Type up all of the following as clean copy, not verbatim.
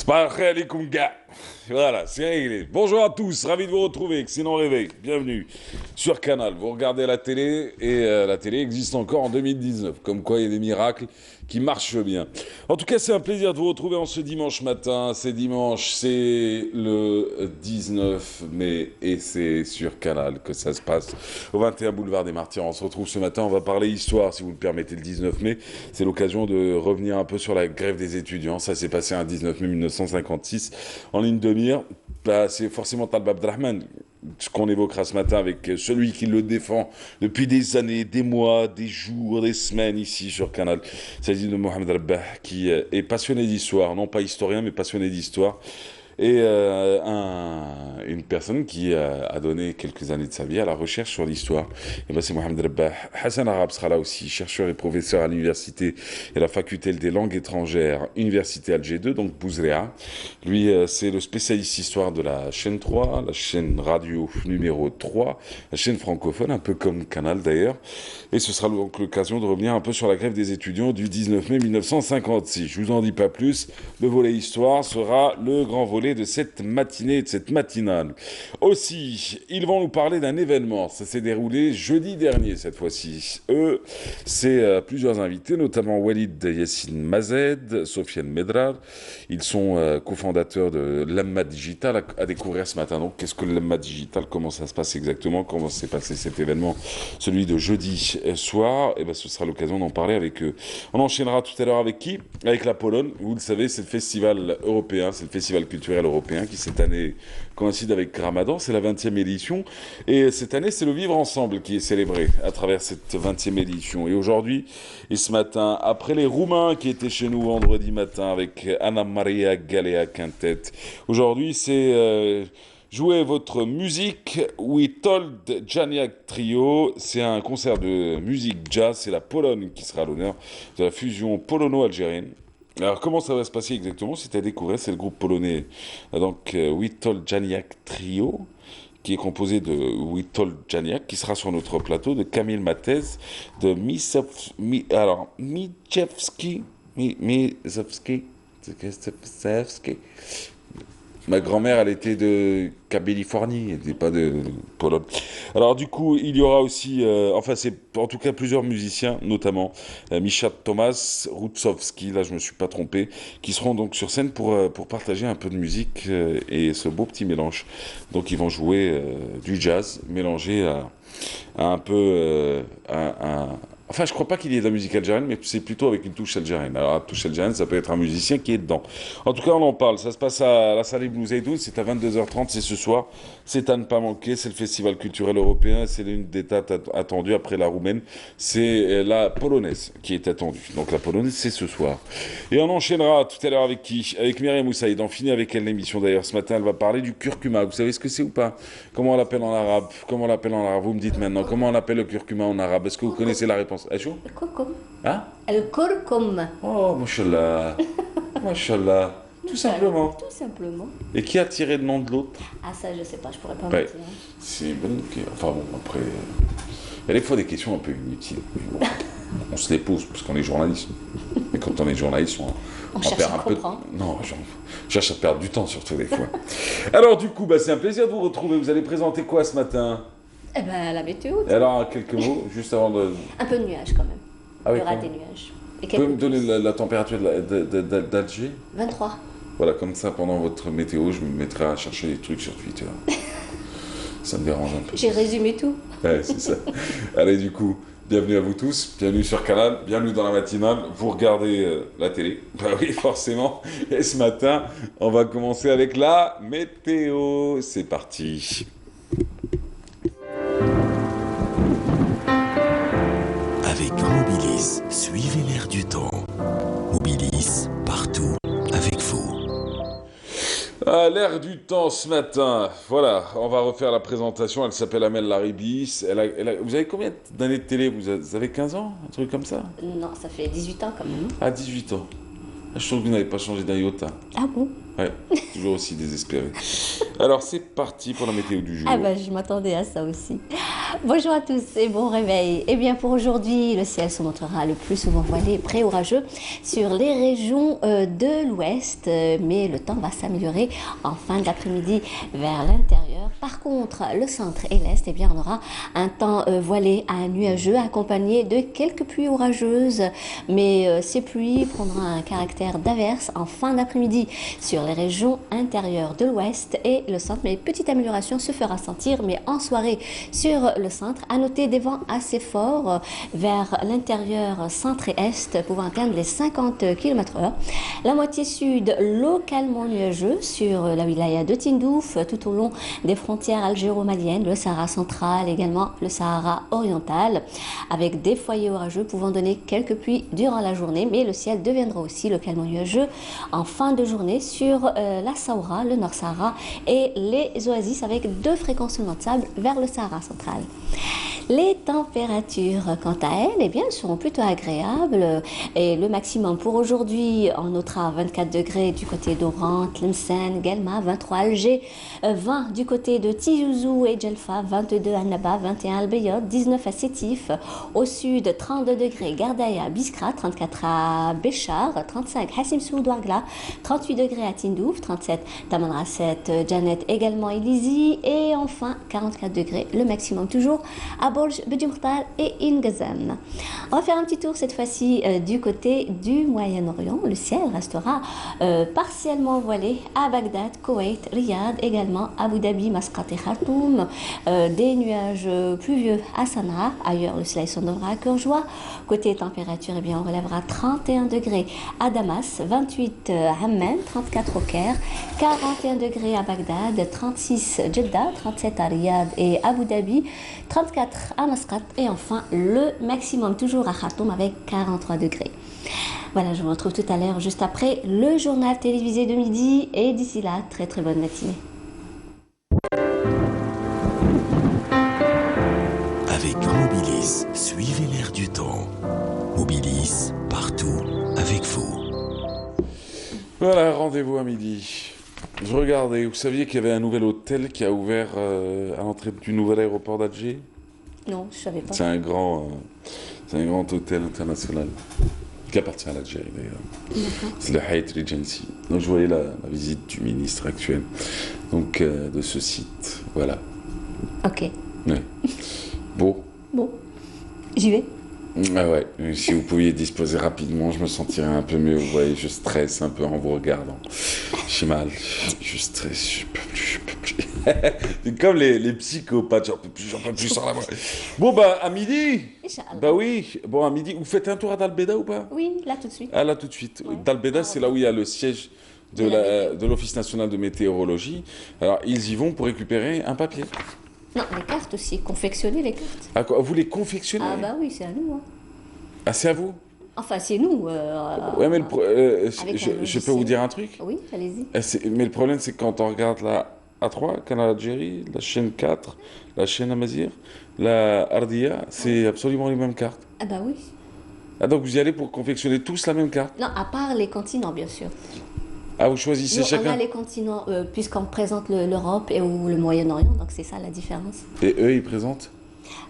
Alaikum, gars. Voilà, c'est réglé. Bonjour à tous, ravi de vous retrouver. Excellent réveil, bienvenue sur Canal. Vous regardez la télé et la télé existe encore en 2019. Comme quoi, il y a des miracles qui marchent bien. En tout cas, c'est un plaisir de vous retrouver en ce dimanche matin. C'est dimanche, c'est le 19 mai et c'est sur Canal que ça se passe au 21 boulevard des Martyrs. On se retrouve ce matin, on va parler histoire, si vous le permettez, le 19 mai. C'est l'occasion de revenir un peu sur la grève des étudiants. Ça s'est passé un 19 mai 1956 en ligne de mire. Bah, c'est forcément Talb Abdrahman, ce qu'on évoquera ce matin avec celui qui le défend depuis des années, des mois, des jours, des semaines ici sur Canal. Il s'agit de Mohamed Rabbah qui est passionné d'histoire, non pas historien mais passionné d'histoire. Et une personne qui a donné quelques années de sa vie à la recherche sur l'histoire. Et ben c'est Mohamed Rabbah. Hassan Arab sera là aussi, chercheur et professeur à l'université et la faculté des langues étrangères, Université Alger 2, donc Bouzrea. Lui, c'est le spécialiste histoire de la chaîne 3, la chaîne radio numéro 3, la chaîne francophone, un peu comme Canal d'ailleurs. Et ce sera donc l'occasion de revenir un peu sur la grève des étudiants du 19 mai 1956. Je vous en dis pas plus, le volet histoire sera le grand volet de cette matinée, de cette matinale. Aussi, ils vont nous parler d'un événement. Ça s'est déroulé jeudi dernier, cette fois-ci. Eux, c'est plusieurs invités, notamment Walid Yassine Mazed, Sofiane Medrar. Ils sont cofondateurs de Lamma Digital à découvrir ce matin. Donc, qu'est-ce que Lamma Digital? Comment ça se passe exactement? Comment s'est passé cet événement, celui de jeudi soir? Et ben, ce sera l'occasion d'en parler avec eux. On enchaînera tout à l'heure avec qui? Avec la Pologne. Vous le savez, c'est le festival européen, c'est le festival culturel européen qui cette année coïncide avec Ramadan, c'est la 20e édition et cette année c'est le Vivre Ensemble qui est célébré à travers cette 20e édition et aujourd'hui et ce matin, après les Roumains qui étaient chez nous vendredi matin avec Anna Maria Galea Quintet, aujourd'hui c'est jouez votre musique. We Told Janiak Trio, c'est un concert de musique jazz, c'est la Pologne qui sera à l'honneur de la fusion polono-algérienne. Alors, comment ça va se passer exactement? C'est à découvrir, c'est le groupe polonais, donc Witold Janiak Trio, qui est composé de Witold Janiak, qui sera sur notre plateau, de Kamil Matez, de Michewski, Ma grand-mère, elle était de Californie, elle n'était pas de Pologne. Alors du coup, il y aura aussi, enfin c'est en tout cas plusieurs musiciens, notamment Misha Thomas, Rutsowski, là je me suis pas trompé, qui seront donc sur scène pour partager un peu de musique et ce beau petit mélange. Donc ils vont jouer du jazz mélangé à un peu Enfin, je crois pas qu'il y ait de la musique algérienne, mais c'est plutôt avec une touche algérienne. Alors, la touche algérienne, ça peut être un musicien qui est dedans. En tout cas, on en parle. Ça se passe à la salle Ibn Zaidoun, c'est à 22h30, c'est ce soir. C'est à ne pas manquer, c'est le festival culturel européen, c'est l'une des dates attendues après la roumaine. C'est la polonaise qui est attendue. Donc, la polonaise, c'est ce soir. Et on enchaînera tout à l'heure avec qui? Avec Myriam Moussaïd. On finit avec elle l'émission d'ailleurs. Ce matin, elle va parler du curcuma. Vous savez ce que c'est ou pas? Comment on l'appelle en arabe? Comment on l'appelle en arabe? Vous me dites maintenant. Comment on appelle le curcuma en arabe? Est-ce que vous connaissez la réponse? Aïchou? الكركم. Hein? الكركم. Oh, mashallah. Mashallah. Tout simplement. Tout simplement. Et qui a tiré le nom de l'autre? Ah ça je sais pas, je pourrais pas Ouais. me dire. C'est une bonne question. Enfin bon, après... Il y a des fois des questions un peu inutiles. Bon, on se les pose parce qu'on est journaliste. Et quand on est journaliste, On cherche perd à un peu... comprendre. Non, on cherche à perdre du temps surtout des fois. Alors du coup, bah, c'est un plaisir de vous retrouver. Vous allez présenter quoi ce matin? Eh ben la météo. Et alors, quelques mots, juste avant de... Un peu de nuages quand même. Ah oui, Il y aura quand des même. nuages. Et Vous pouvez me quelques donner pluies. la température d'Alger? 23. Voilà, comme ça, pendant votre météo, je me mettrai à chercher des trucs sur Twitter. Ça me dérange un peu. J'ai résumé tout. Ouais, c'est ça. Allez, du coup, bienvenue à vous tous, bienvenue sur Canal, bienvenue dans la matinale. Vous regardez la télé, bah oui, forcément. Et ce matin, on va commencer avec la météo. C'est parti. Avec Mobilis, suivez l'air du temps. Mobilis, partout, avec vous. À l'air du temps ce matin, voilà, on va refaire la présentation. Elle s'appelle Amel Laribis. Vous avez combien d'années de télé? Vous avez 15 ans? Un truc comme ça? Non, ça fait 18 ans quand même. À 18 ans. Je trouve que vous n'avez pas changé d'un iota. Ah bon? Ouais, toujours aussi désespéré. Alors, c'est parti pour la météo du jour. Ah bah je m'attendais à ça aussi. Bonjour à tous et bon réveil. Eh bien pour aujourd'hui, le ciel se montrera le plus souvent voilé, pré-orageux sur les régions de l'ouest, mais le temps va s'améliorer en fin d'après-midi vers l'intérieur. Par contre, le centre et l'est, eh bien on aura un temps voilé à nuageux accompagné de quelques pluies orageuses, mais ces pluies prendront un caractère d'averse en fin d'après-midi sur les régions intérieures de l'ouest et le centre, mais petite amélioration se fera sentir, mais en soirée sur le centre. À noter des vents assez forts vers l'intérieur centre et est, pouvant atteindre les 50 km/h. La moitié sud, localement nuageux sur la wilaya de Tindouf, tout au long des frontières algéro-maliennes, le Sahara central, également le Sahara oriental, avec des foyers orageux pouvant donner quelques pluies durant la journée, mais le ciel deviendra aussi localement nuageux en fin de journée sur la Saoura, le Nord Sahara et les oasis, avec 2 fréquences seulement de sable vers le Sahara central. Les températures, quant à elles, eh bien, seront plutôt agréables et le maximum pour aujourd'hui, on notera 24 degrés du côté d'Oran, Tlemcen, Guelma, 23 Alger, 20 du côté de Tijouzou et Djelfa, 22 à Naba, 21 à Al-Bayad, 19 à Sétif, au sud 32 degrés Gardaïa, Biskra, 34 à Béchar, 35 Hassim Soud, Ouargla, 38 degrés à Tindouf, 37 Tamanrasset, Janet également Elizi et enfin 44 degrés le maximum toujours à Borj, Bedi Mkhtar et Ingazam. On va faire un petit tour cette fois-ci du côté du Moyen-Orient. Le ciel restera partiellement voilé à Bagdad, Koweït, Riyad, également Abu Dhabi, Masqat et Khartoum. Des nuages pluvieux à Sanaa. Ailleurs, le soleil s'en donnera à cœur joie. Côté température, eh bien, on relèvera 31 degrés à Damas, 28 à Amman, 34 au Caire, 41 degrés à Bagdad, 36 Jeddah, 37 à Riyad et Abu Dhabi, 34 à Masqat et enfin le maximum toujours à Khartoum avec 43 degrés. Voilà, je vous retrouve tout à l'heure juste après le journal télévisé de midi et d'ici là, très très bonne matinée. Avec Mobilis, suivez l'air du temps. Mobilis, partout, avec vous. Voilà, rendez-vous à midi. Je regardais, vous saviez qu'il y avait un nouvel hôtel qui a ouvert à l'entrée du nouvel aéroport d'Alger? Non, je savais pas. C'est un grand hôtel international qui appartient à l'Algérie d'ailleurs. C'est le Hyatt Regency. Donc je voyais la visite du ministre actuel donc, de ce site. Voilà. Ok. Ouais. Bon. Bon, j'y vais. Ah ouais, si vous pouviez disposer rapidement, je me sentirais un peu mieux. Vous voyez, je stresse un peu en vous regardant. J'ai mal, je stresse, je peux plus. C'est comme les psychopathes, j'en peux plus sans la voix. Bon bah à midi. Inch'Allah. Bah oui, bon à midi, vous faites un tour à Dalbeda ou pas? Oui, là tout de suite. Ah là tout de suite. Ouais. Dalbeda, c'est là où il y a le siège de l'Office national de météorologie. Alors ils y vont pour récupérer un papier. Non, les cartes aussi, confectionner les cartes. Ah, quoi, vous les confectionnez? Ah bah oui, c'est à nous. Hein. Ah c'est à vous? Enfin, c'est nous. Ouais, mais avec un je peux logiciel. vous dire un truc? Oui, allez-y. Mais le problème, c'est que quand on regarde la A3, Canal Algérie, la chaîne 4, la chaîne Amazir, la Ardia, c'est absolument les mêmes cartes. Ah bah oui. Ah, donc vous y allez pour confectionner tous la même carte? Non, à part les continents, bien sûr. Ah, vous choisissez Nous, on chacun? a les continents, puisqu'on présente l'Europe et ou le Moyen-Orient, donc c'est ça la différence. Et eux, ils présentent?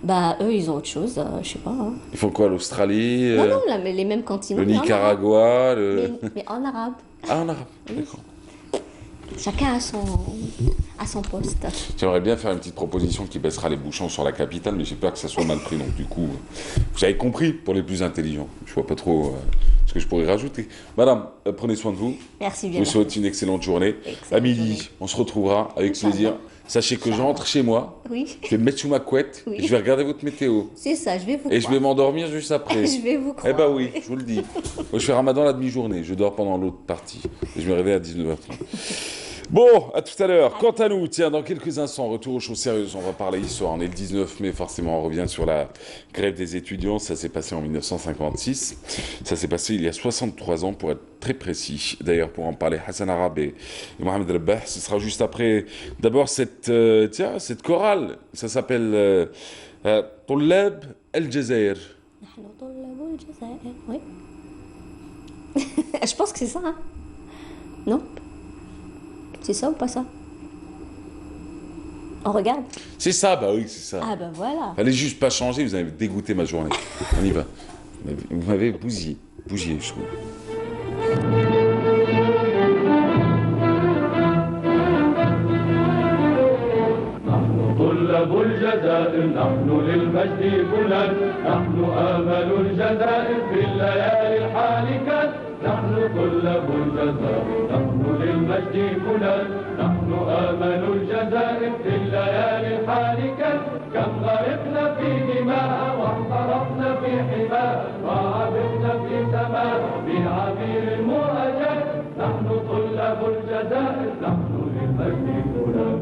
Bah, eux, ils ont autre chose, je sais pas. Hein. Ils font quoi? L'Australie, Non, non, là, mais les mêmes continents. le mais en arabe. Nicaragua, le... Mais en arabe. Ah, en arabe, d'accord. Chacun a son poste. J'aimerais bien faire une petite proposition qui baissera les bouchons sur la capitale, mais j'ai peur que ça soit mal pris. Donc du coup, vous avez compris pour les plus intelligents. Je vois pas trop ce que je pourrais rajouter. Madame, prenez soin de vous. Merci Je bien. vous souhaite une excellente journée. Excellente À midi, journée. on se retrouvera avec Inch'Allah. plaisir. Sachez que je rentre chez moi, Oui, je vais me mettre sous ma couette, Oui. et je vais regarder votre météo. c'est ça, je vais vous Et je vais croire. m'endormir juste après. Je vais vous Eh croire. ben oui, je vous le dis. Moi, je fais Ramadan la demi-journée, je dors pendant l'autre partie. Et je me réveille à 19h30. Bon, à tout à l'heure. Quant à nous, tiens, dans quelques instants, retour aux choses sérieuses. On va parler histoire. On est le 19 mai, forcément, on revient sur la grève des étudiants. Ça s'est passé en 1956. Ça s'est passé il y a 63 ans, pour être très précis. D'ailleurs, pour en parler, Hassan Arab et Mohamed Rabbah, ce sera juste après. D'abord, cette chorale. Ça s'appelle Tollab El Jazair. نحن طلاب الجزائر. Oui. Je pense que c'est ça. Hein. Non. C'est ça ou pas ça? On regarde? C'est ça, bah oui, c'est ça. Ah ben voilà. Fallait juste pas changer, vous avez dégoûté ma journée. On y va. Vous m'avez bousillé, je trouve. طلاب الجزائر نحن للمجد بلاد نحن آمل الجزائر في الليالي الحالكات نحن طلاب الجزائر نحن للمجد بلاد نحن آمل الجزائر في الليالي الحالكات كم غرقنا في دماء واحترقنا في حماء وعبقنا في سماء بعبير المهجات نحن طلاب الجزائر نحن للمجد بلاد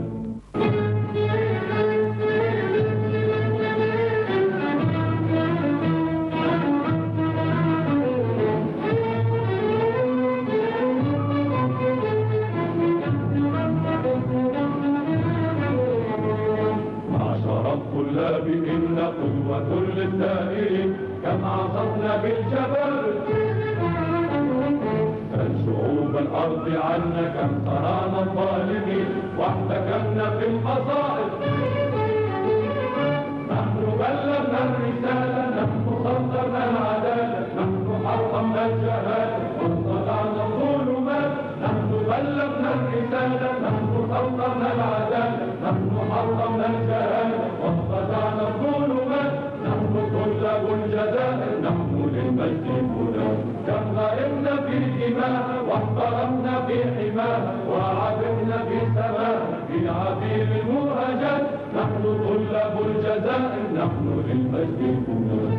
الطلاب إن قدوة للدائرين كم عصفنا بالجبل سل شعوب الأرض عنا كم صرانا الظالمين واحتكمنا في المصائب نحن بلغنا الرسالة نحن صدرنا العدالة نحن حطمنا الجهالة واصطنعنا الظلمات نحن بلغنا الرسالة نحن صدرنا العدالة نحن حطمنا الجهالة واصطنعنا الظلمات نحن طلاب الجزائر نحن للمجد بلاد كم غرقنا في دماء واحترمنا في حماها وعبرنا في سماها في عبير المهجات نحن طلاب الجزائر نحن للمجد بلاد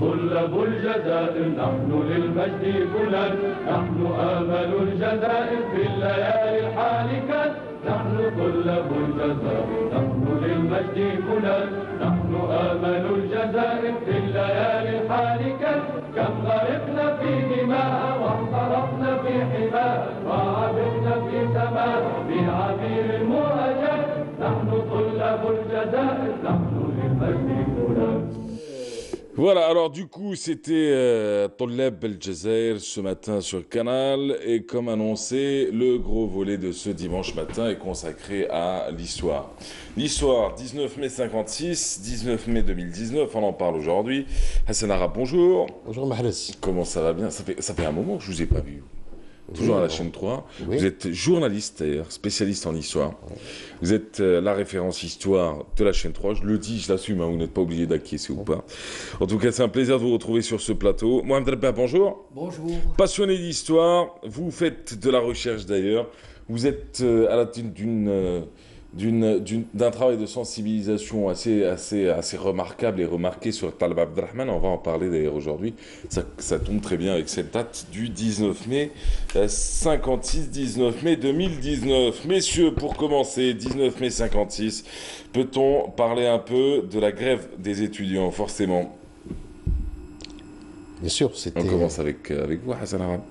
طلاب الجزائر نحن للمجد بلاد نحن آمل الجزائر في الليالي الحالكات نحن طلاب الجزائر نحن للمجد بلاد نحن آمل الجزائر في الليالي الحالكات كم غرقنا في دماء واحترقنا في حماء وعبقنا في سماء بعبير المهجات نحن طلاب الجزائر نحن للمجد بلاد. Voilà, alors du coup, c'était Tolleb El Jazair ce matin sur Canal. Et comme annoncé, le gros volet de ce dimanche matin est consacré à l'histoire. L'histoire, 19 mai 56, 19 mai 2019, on en parle aujourd'hui. Hassan Arabe, bonjour. Bonjour Mahrez. Comment ça va bien? Ça fait un moment que je ne vous ai pas vu. Toujours à la chaîne 3. Oui. Vous êtes journaliste d'ailleurs, spécialiste en histoire. Vous êtes la référence histoire de la chaîne 3. Je le dis, je l'assume, hein, vous n'êtes pas obligé d'acquiescer ou pas. En tout cas, c'est un plaisir de vous retrouver sur ce plateau. Mohamed Rabba, bonjour. Bonjour. Passionné d'histoire, vous faites de la recherche d'ailleurs. Vous êtes à la tête d'un travail de sensibilisation assez remarquable et remarqué sur Taleb Abdelrahman. On va en parler d'ailleurs aujourd'hui. Ça tombe très bien avec cette date du 19 mai 56, 19 mai 2019. Messieurs, pour commencer, 19 mai 56, peut-on parler un peu de la grève des étudiants, forcément? Bien sûr, c'était... On commence avec vous, Hassan Arabe.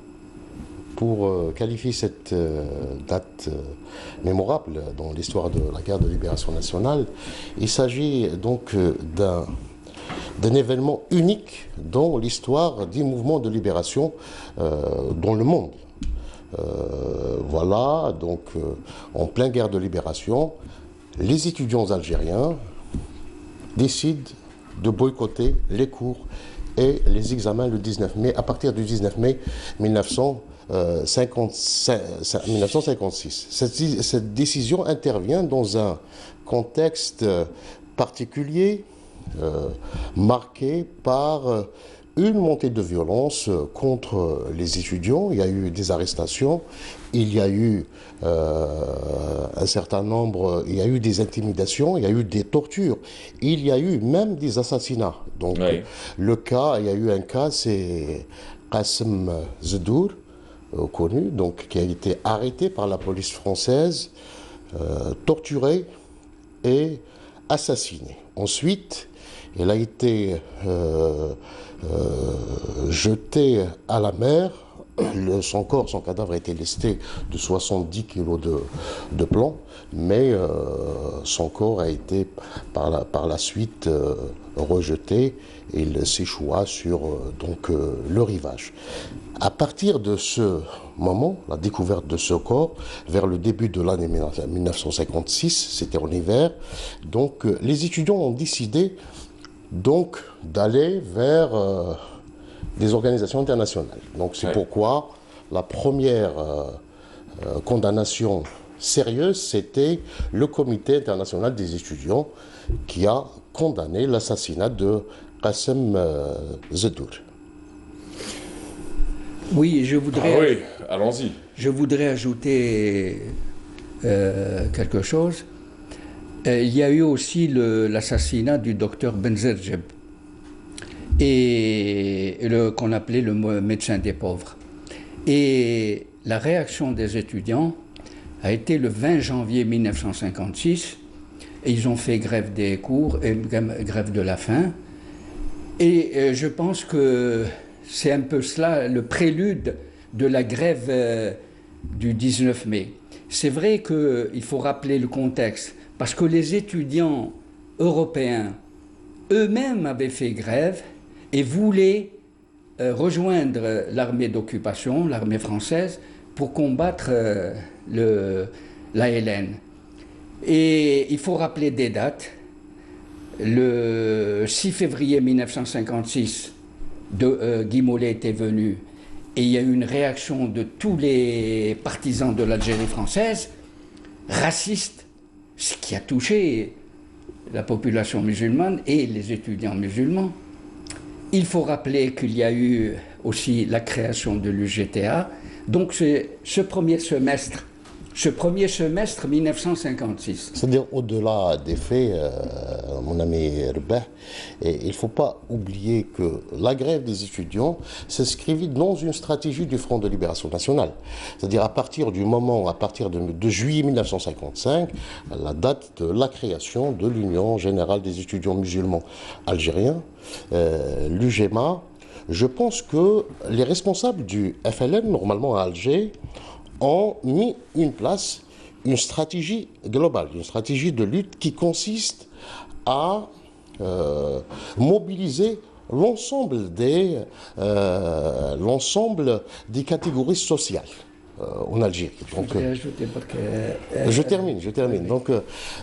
Pour qualifier cette date mémorable dans l'histoire de la guerre de libération nationale, il s'agit donc d'un événement unique dans l'histoire des mouvements de libération dans le monde. Voilà, donc en pleine guerre de libération, les étudiants algériens décident de boycotter les cours et les examens le 19 mai, à partir du 19 mai 1956. Cette décision intervient dans un contexte particulier, marqué par une montée de violence contre les étudiants. Il y a eu des arrestations, il y a eu un certain nombre, il y a eu des intimidations, il y a eu des tortures, il y a eu même des assassinats. Donc oui. il y a eu un cas, c'est Qassem Zedour, connu, donc qui a été arrêté par la police française, torturé et assassiné. Ensuite, il a été jeté à la mer son cadavre a été lesté de 70 kilos de plomb, mais son corps a été par la suite rejeté et il s'échoua sur le rivage. À partir de ce moment, la découverte de ce corps, vers le début de l'année 1956, c'était en hiver, donc les étudiants ont décidé donc d'aller vers des organisations internationales. Donc c'est pourquoi la première condamnation sérieuse, c'était le Comité international des étudiants qui a condamné l'assassinat de Qassem Zedour. Oui, oui, allons-y. Je voudrais ajouter quelque chose. Il y a eu aussi l'assassinat du docteur Benzerjeb, qu'on appelait le médecin des pauvres. Et la réaction des étudiants a été le 20 janvier 1956. Et ils ont fait grève des cours et grève de la faim. Et je pense que c'est un peu cela, le prélude de la grève du 19 mai. C'est vrai qu'il faut rappeler le contexte, parce que les étudiants européens eux-mêmes avaient fait grève et voulaient rejoindre l'armée d'occupation, l'armée française, pour combattre l'ALN. Et il faut rappeler des dates. Le 6 février 1956, Guy Mollet était venu et il y a eu une réaction de tous les partisans de l'Algérie française, racistes, ce qui a touché la population musulmane et les étudiants musulmans. Il faut rappeler qu'il y a eu aussi la création de l'UGTA. Donc ce premier semestre 1956. C'est-à-dire, au-delà des faits, mon ami Rbah, il ne faut pas oublier que la grève des étudiants s'inscrivit dans une stratégie du Front de Libération Nationale. C'est-à-dire, à partir de juillet 1955, la date de la création de l'Union Générale des étudiants musulmans algériens, l'UGMA, je pense que les responsables du FLN, normalement à Alger, ont mis une stratégie globale, une stratégie de lutte qui consiste à mobiliser l'ensemble des catégories sociales en Algérie. Donc, je termine. Donc,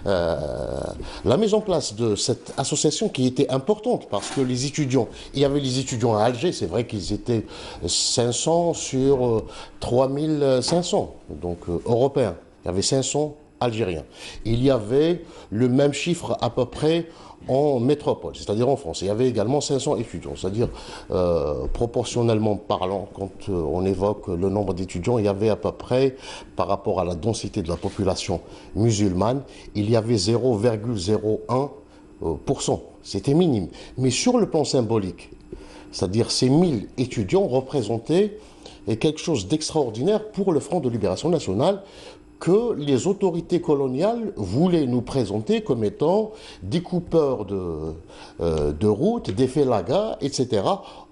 la mise en place de cette association qui était importante parce que les étudiants, il y avait les étudiants à Alger, c'est vrai qu'ils étaient 500 sur 3500, donc européens. Il y avait 500 Algériens. Il y avait le même chiffre à peu près en métropole, c'est-à-dire en France. Il y avait également 500 étudiants, c'est-à-dire proportionnellement parlant, quand on évoque le nombre d'étudiants, il y avait à peu près, par rapport à la densité de la population musulmane, il y avait 0,01%. C'était minime. Mais sur le plan symbolique, c'est-à-dire ces 1000 étudiants représentaient quelque chose d'extraordinaire pour le Front de Libération Nationale, que les autorités coloniales voulaient nous présenter comme étant des coupeurs de routes, des félagas, etc.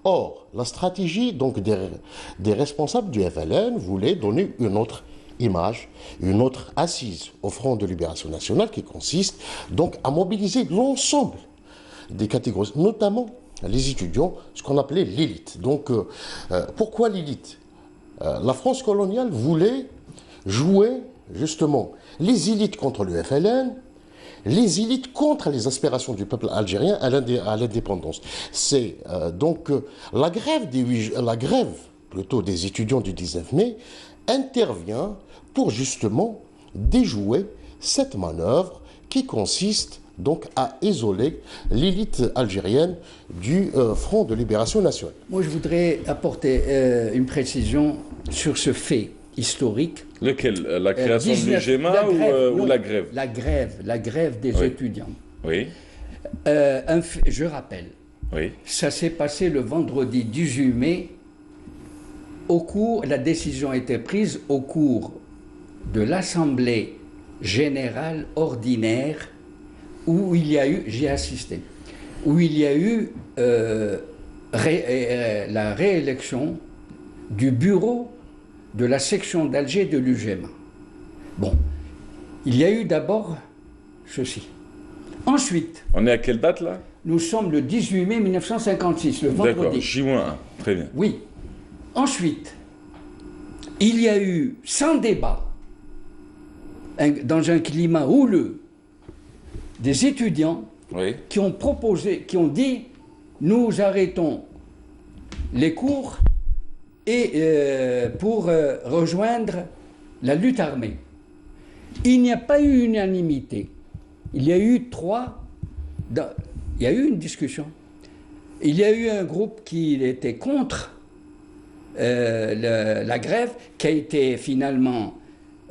Or, la stratégie donc, des responsables du FLN voulait donner une autre image, une autre assise au Front de Libération Nationale qui consiste donc à mobiliser l'ensemble des catégories, notamment les étudiants, ce qu'on appelait l'élite. Donc, pourquoi l'élite? La France coloniale voulait jouer justement les élites contre le FLN, les élites contre les aspirations du peuple algérien à l'indépendance. C'est donc la grève des étudiants du 19 mai intervient pour justement déjouer cette manœuvre qui consiste donc à isoler l'élite algérienne du Front de Libération Nationale. Moi, je voudrais apporter une précision sur ce fait historique. Lequel? La création de l'UGMA ou la grève? La grève des étudiants. Oui. Je rappelle, oui. Ça s'est passé le vendredi 18 mai. La décision a été prise au cours de l'Assemblée générale ordinaire où il y a eu, j'ai assisté, où il y a eu la réélection du bureau de la section d'Alger de l'UGMA. Bon, il y a eu d'abord ceci. Ensuite, On est à quelle date là? nous sommes le 18 mai 1956, le D'accord, vendredi. J-1, très bien. Oui. Ensuite, il y a eu, sans débat, dans un climat houleux, des étudiants Oui. qui ont proposé, qui ont dit, nous arrêtons les cours et pour rejoindre la lutte armée. Il n'y a pas eu unanimité. Il y a eu il y a eu une discussion. Il y a eu un groupe qui était contre la grève, qui a été finalement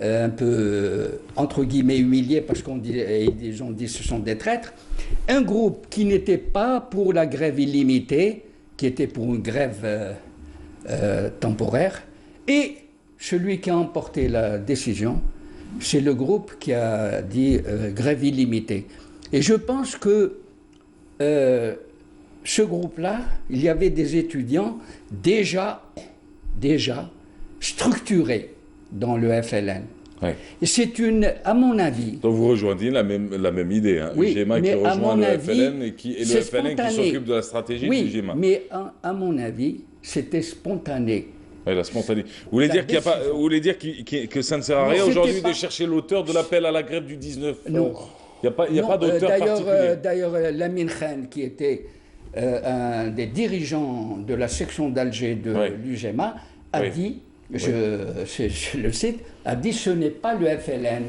un peu, entre guillemets, humilié parce qu'on dit, les gens disent que ce sont des traîtres. Un groupe qui n'était pas pour la grève illimitée, qui était pour une grève temporaire. Et celui qui a emporté la décision, c'est le groupe qui a dit grève illimitée. Et je pense que ce groupe-là, il y avait des étudiants déjà structurés dans le FLN. Ouais. Et c'est à mon avis... Donc vous rejoignez la même idée, hein. Oui, UGMA qui mais à rejoint mon le avis, FLN et le c'est FLN qui spontané. s'occupe de la stratégie de Oui, l'UGMA. mais à mon avis, c'était spontané. Ouais, la spontanéité. Vous voulez dire qu'il y a pas, décision. vous voulez dire que ça ne sert à Non, rien c'était aujourd'hui pas- de chercher l'auteur de l'appel à la grève du 19? Non. Il n'y a Non, pas d'auteur particulier. D'ailleurs, Lamine Khan, qui était un des dirigeants de la section d'Alger de Ouais. l'UGMA, a Oui. dit, je le cite, a dit ce n'est pas le FLN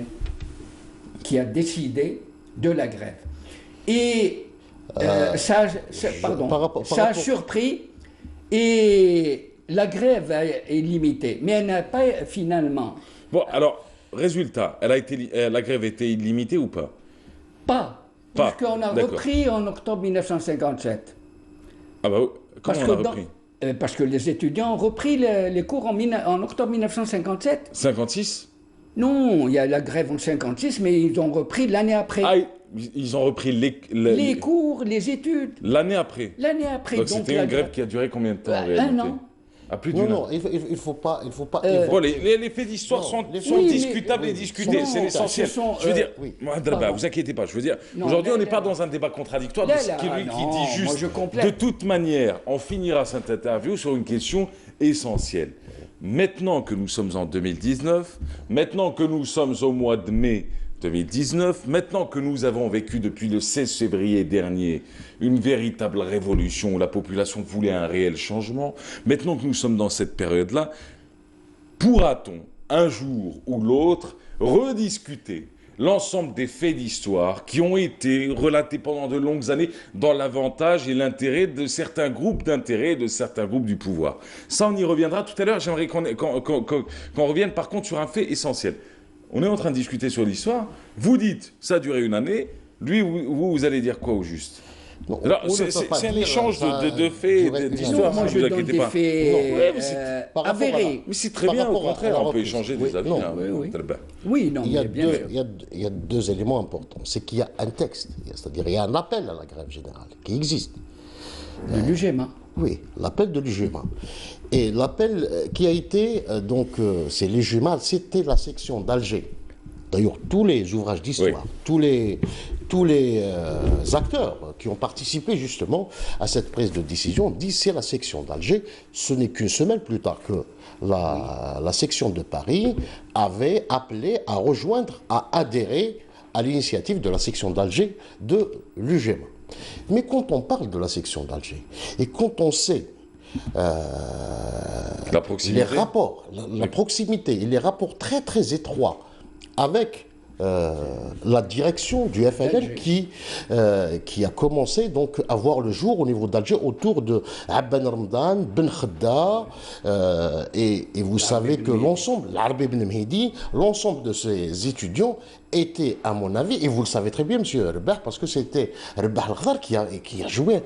qui a décidé de la grève. Et ça a surpris, et la grève est limitée, mais elle n'a pas finalement Bon, alors, résultat, la grève était illimitée ou pas? pas. Pas, Puisqu'on a d'accord. repris en octobre 1957. Ah bah, comment on a repris? Parce que les étudiants ont repris les cours en octobre 1957. 56? Non, il y a la grève en 56, mais ils ont repris l'année après. Ah, ils ont repris les cours, les études, l'année après. l'année après. Donc c'était la une grève qui a duré combien de temps en Un réalité? an. Ah, plus Non, d'une non, année. il faut pas Bon, les faits d'histoire Non, sont les sont faits- discutables oui, et oui. discutés, Non, c'est l'essentiel. ce sont, Je veux dire, oui. moi, Draba, Pardon. vous inquiétez pas, je veux dire, Non, aujourd'hui on là, n'est pas là. dans un débat contradictoire, Là, de ce là, qui lui qui non, dit moi, juste, je complète. de toute manière, on finira cette interview sur une question essentielle. Maintenant que nous sommes en 2019, maintenant que nous sommes au mois de mai 2019, maintenant que nous avons vécu depuis le 16 février dernier une véritable révolution où la population voulait un réel changement, maintenant que nous sommes dans cette période-là, pourra-t-on, un jour ou l'autre, rediscuter l'ensemble des faits d'histoire qui ont été relatés pendant de longues années dans l'avantage et l'intérêt de certains groupes d'intérêt, de certains groupes du pouvoir? Ça, on y reviendra tout à l'heure. J'aimerais qu'on revienne par contre sur un fait essentiel. On est en train de discuter sur l'histoire. Vous dites, ça a duré une année. Lui, vous allez dire quoi au juste? Non, Alors, on ne peut pas c'est un dire échange ça de faits, durait une d'histoires, année. moi, ne je vous donne inquiétez des pas. faits Non, ouais, mais par rapport à la- avérés. Mais c'est très Par bien, au rapport à contraire, la on peut reprise. échanger Oui, des avis. non, hein. oui. Très bien. Oui, non, Il y a mais bien sûr. il y a deux éléments importants. C'est qu'il y a un texte, c'est-à-dire il y a un appel à la grève générale qui existe. De l'UGMA. Oui, l'appel de l'UGMA. Et l'appel qui a été, c'est l'UGMA, c'était la section d'Alger. D'ailleurs, tous les ouvrages d'histoire, Oui. tous les acteurs qui ont participé justement à cette prise de décision disent c'est la section d'Alger. Ce n'est qu'une semaine plus tard que la section de Paris avait appelé à rejoindre, à adhérer à l'initiative de la section d'Alger de l'UGMA. Mais quand on parle de la section d'Alger et quand on sait La proximité. les rapports, la proximité et les rapports très très étroits avec la direction du FLN qui a commencé donc à voir le jour au niveau d'Alger autour de Abban Ramadan, Ben Khadda et vous savez que l'ensemble, l'Arbi Ben Mehdi, l'ensemble de ces étudiants étaient à mon avis, et vous le savez très bien monsieur Rebah, parce que c'était Rebah Al-Khadar qui a joué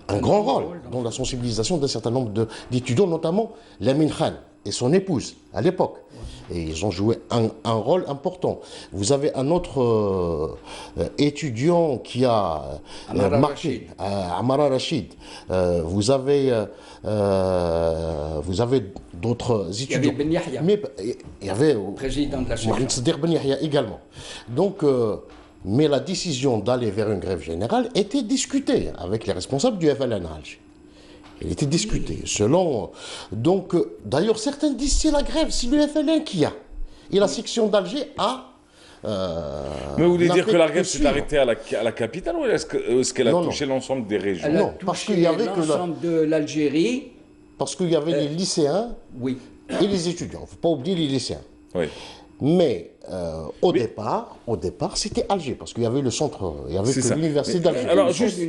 un grand rôle dans la sensibilisation d'un certain nombre d'étudiants, notamment Lamine Khan, et son épouse à l'époque. Et ils ont joué un rôle important. Vous avez un autre étudiant qui a marqué, Amara Rachid. Vous avez d'autres étudiants. Ben Yahya. Mais il y avait Président de la Mohamed Sadiq Ben Yahya également. Donc, mais la décision d'aller vers une grève générale était discutée avec les responsables du FLN à Alger. Elle était discutée selon. Donc, d'ailleurs, certains disent c'est la grève, c'est le FLN qui a. Et la section d'Alger a. Mais vous voulez dire que la grève s'est arrêtée à la capitale ou est-ce qu'elle a touché l'ensemble des régions? Elle a Non, parce qu'il y avait que l'ensemble de l'Algérie. Parce qu'il y avait les lycéens et les étudiants. Il ne faut pas oublier les lycéens. Oui. Mais au départ, c'était Alger, parce qu'il y avait le centre, il y avait que l'université d'Alger. Alors, juste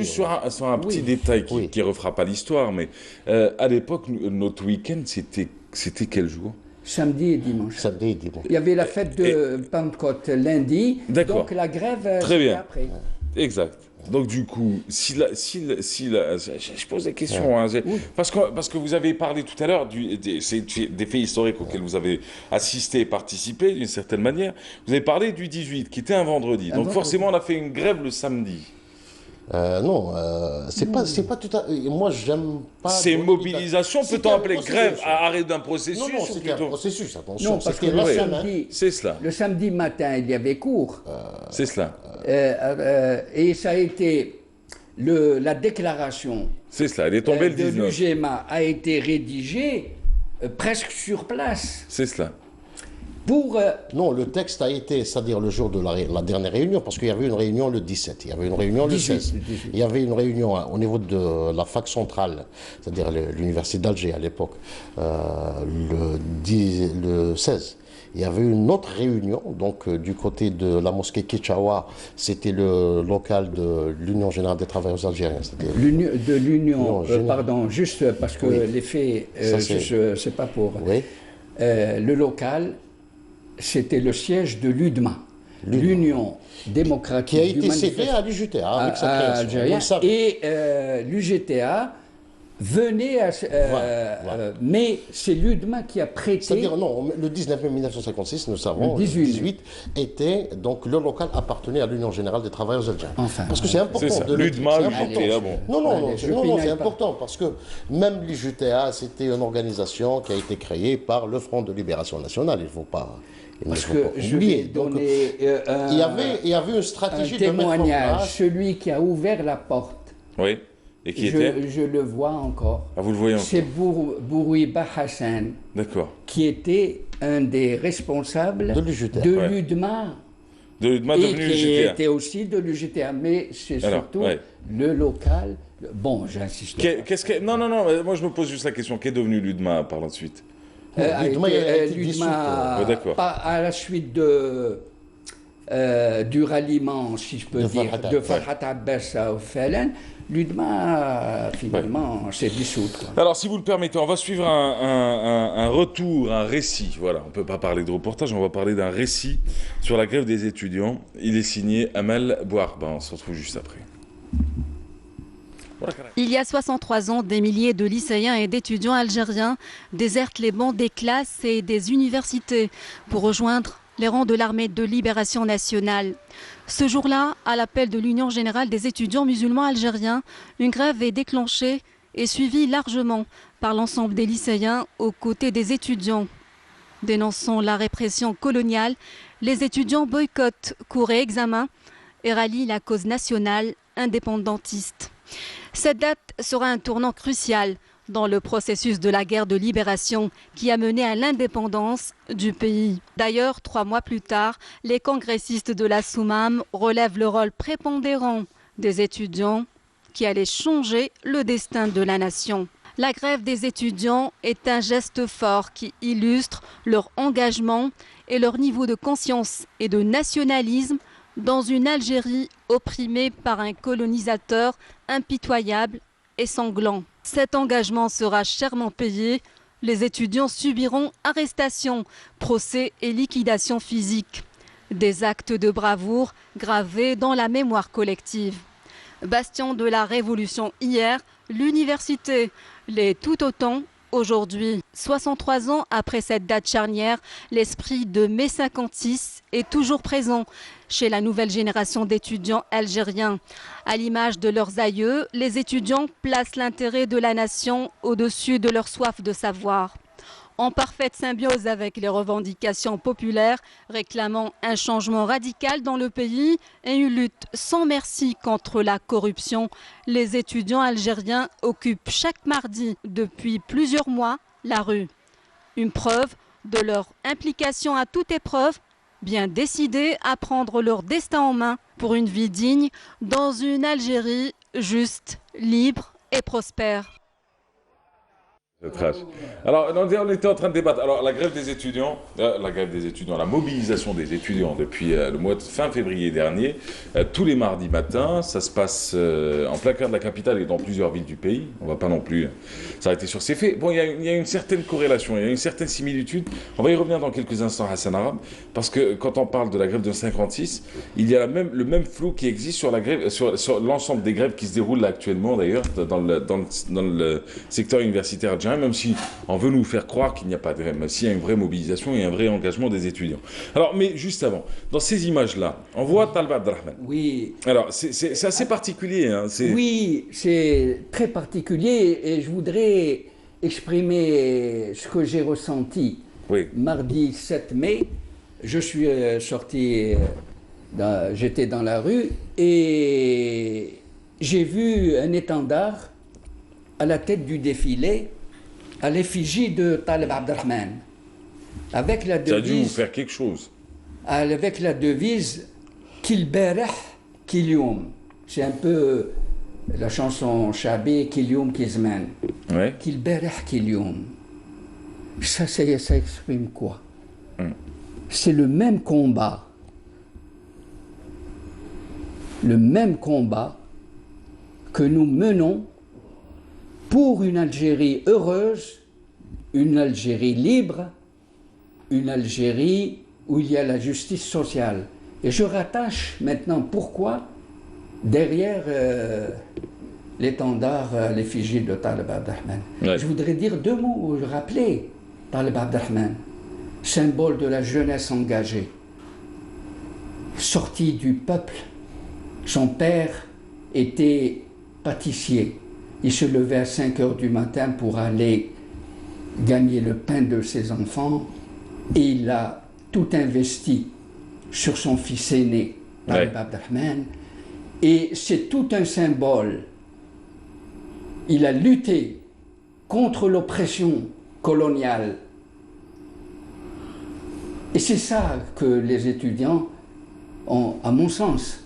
sur un petit détail qui ne refera pas l'histoire, mais à l'époque, notre week-end, c'était quel jour? Samedi et dimanche. Samedi et dimanche. Il y avait la fête de Pentecôte lundi, donc la grève très bien. après. Exact. Donc du coup, je pose des questions, hein, parce que vous avez parlé tout à l'heure des faits historiques auxquels vous avez assisté et participé d'une certaine manière. Vous avez parlé du 18, qui était un vendredi. Donc forcément, on a fait une grève le samedi. Non, c'est pas tout à. Moi, j'aime pas. C'est mobilisation, peut-on appeler grève à arrêt d'un processus? Non, c'était un processus, attention. Non, parce que c'est cela. Le samedi matin, il y avait cours. C'est cela. Et ça a été la déclaration. C'est cela, elle est tombée le 19. De l'UGMA a été rédigée presque sur place. C'est cela. Non, le texte a été, c'est-à-dire le jour de la dernière réunion, parce qu'il y avait une réunion le 17, il y avait une réunion le 16, il y avait une réunion au niveau de la fac centrale, c'est-à-dire l'université d'Alger à l'époque, le 16. Il y avait une autre réunion, donc du côté de la mosquée Kechawa, c'était le local de l'Union Générale des Travailleurs Algériens. Pardon, juste parce que les faits, c'est pas pour... Oui. Le local, c'était le siège de l'UDMA, l'Union démocratique qui a été cédée à l'UGTA avec sa création. Et l'UGTA venait à... mais c'est l'UDMA qui a prêté... C'est-à-dire, non, le 19 mai 1956, nous savons, le 18 était, donc le local appartenait à l'Union Générale des Travailleurs Algériens. Enfin, parce que c'est important. C'est ça, l'UDMA, l'UGTA, bon. Non, c'est important, parce que même l'UGTA, c'était une organisation qui a été créée par le Front de Libération Nationale, il ne faut pas... Parce que je vais donner il y avait une stratégie un de mettre en témoignage, place... celui qui a ouvert la porte. Oui. Et qui était? Je le vois encore. Ah, vous le voyez encore? C'est Bourouiba Hassan. D'accord. Qui était un des responsables de l'UGTA. De l'UDMA devenu l'UGTA. Et qui l'UGTA. était aussi de l'UGTA. Mais c'est surtout le local. Bon, j'insiste. Non, moi je me pose juste la question. Qu'est devenu l'UDMA par la suite? L'UDMA, à la suite du ralliement, si je peux dire, de Farhat Abbas au FLN, l'UDMA, finalement, s'est dissoute. Alors, si vous le permettez, on va suivre un retour, un récit. Voilà, on ne peut pas parler de reportage, on va parler d'un récit sur la grève des étudiants. Il est signé Amal Bouarba. On se retrouve juste après. Il y a 63 ans, des milliers de lycéens et d'étudiants algériens désertent les bancs des classes et des universités pour rejoindre les rangs de l'armée de libération nationale. Ce jour-là, à l'appel de l'Union générale des étudiants musulmans algériens, une grève est déclenchée et suivie largement par l'ensemble des lycéens aux côtés des étudiants. Dénonçant la répression coloniale, les étudiants boycottent cours et examens et rallient la cause nationale indépendantiste. Cette date sera un tournant crucial dans le processus de la guerre de libération qui a mené à l'indépendance du pays. D'ailleurs, 3 mois plus tard, les congressistes de la Soumam relèvent le rôle prépondérant des étudiants qui allaient changer le destin de la nation. La grève des étudiants est un geste fort qui illustre leur engagement et leur niveau de conscience et de nationalisme dans une Algérie opprimée par un colonisateur impitoyable et sanglant. Cet engagement sera chèrement payé. Les étudiants subiront arrestation, procès et liquidation physique. Des actes de bravoure gravés dans la mémoire collective. Bastion de la Révolution hier, l'université l'est tout autant aujourd'hui. 63 ans après cette date charnière, l'esprit de mai 56 est toujours présent chez la nouvelle génération d'étudiants algériens. À l'image de leurs aïeux, les étudiants placent l'intérêt de la nation au-dessus de leur soif de savoir. En parfaite symbiose avec les revendications populaires, réclamant un changement radical dans le pays et une lutte sans merci contre la corruption, les étudiants algériens occupent chaque mardi depuis plusieurs mois la rue. Une preuve de leur implication à toute épreuve, bien décidés à prendre leur destin en main pour une vie digne dans une Algérie juste, libre et prospère. Alors, on était en train de débattre. Alors, la grève des étudiants, la mobilisation des étudiants depuis le mois de fin février dernier, tous les mardis matins, ça se passe en plein cœur de la capitale et dans plusieurs villes du pays. On ne va pas non plus s'arrêter sur ces faits. Bon, il y a une certaine corrélation, il y a une certaine similitude. On va y revenir dans quelques instants, Hassan Arabe, parce que quand on parle de la grève de 56, il y a le même flou qui existe sur la grève, sur l'ensemble des grèves qui se déroulent là actuellement, d'ailleurs, dans le secteur universitaire algérien, même si on veut nous faire croire qu'il n'y a pas de grève, mais s'il y a une vraie mobilisation et un vrai engagement des étudiants. Alors, mais juste avant, dans ces images-là, on voit Talba Abdrahman. Oui. Alors, c'est assez particulier. Hein, oui, c'est très particulier et je voudrais exprimer ce que j'ai ressenti. Oui. Mardi 7 mai, je suis sorti, j'étais dans la rue et j'ai vu un étendard à la tête du défilé à l'effigie de Taleb Abdrahman. Avec la devise... Ça a dû vous faire quelque chose. Avec la devise « Kil barah, kil youm ». C'est un peu la chanson Chabi « Kil youm, kil zman ». Ouais. « Kil barah, kil youm ». Ça exprime quoi? C'est le même combat. Le même combat que nous menons pour une Algérie heureuse, une Algérie libre, une Algérie où il y a la justice sociale. Et je rattache maintenant pourquoi derrière l'étendard, l'effigie de Taleb Abdrahman. Ouais. Je voudrais dire deux mots, rappeler Taleb Abdrahman, symbole de la jeunesse engagée, sorti du peuple. Son père était pâtissier. Il se levait à 5 heures du matin pour aller gagner le pain de ses enfants et il a tout investi sur son fils aîné, Taleb Abdrahman. Et c'est tout un symbole. Il a lutté contre l'oppression coloniale. Et c'est ça que les étudiants ont, à mon sens.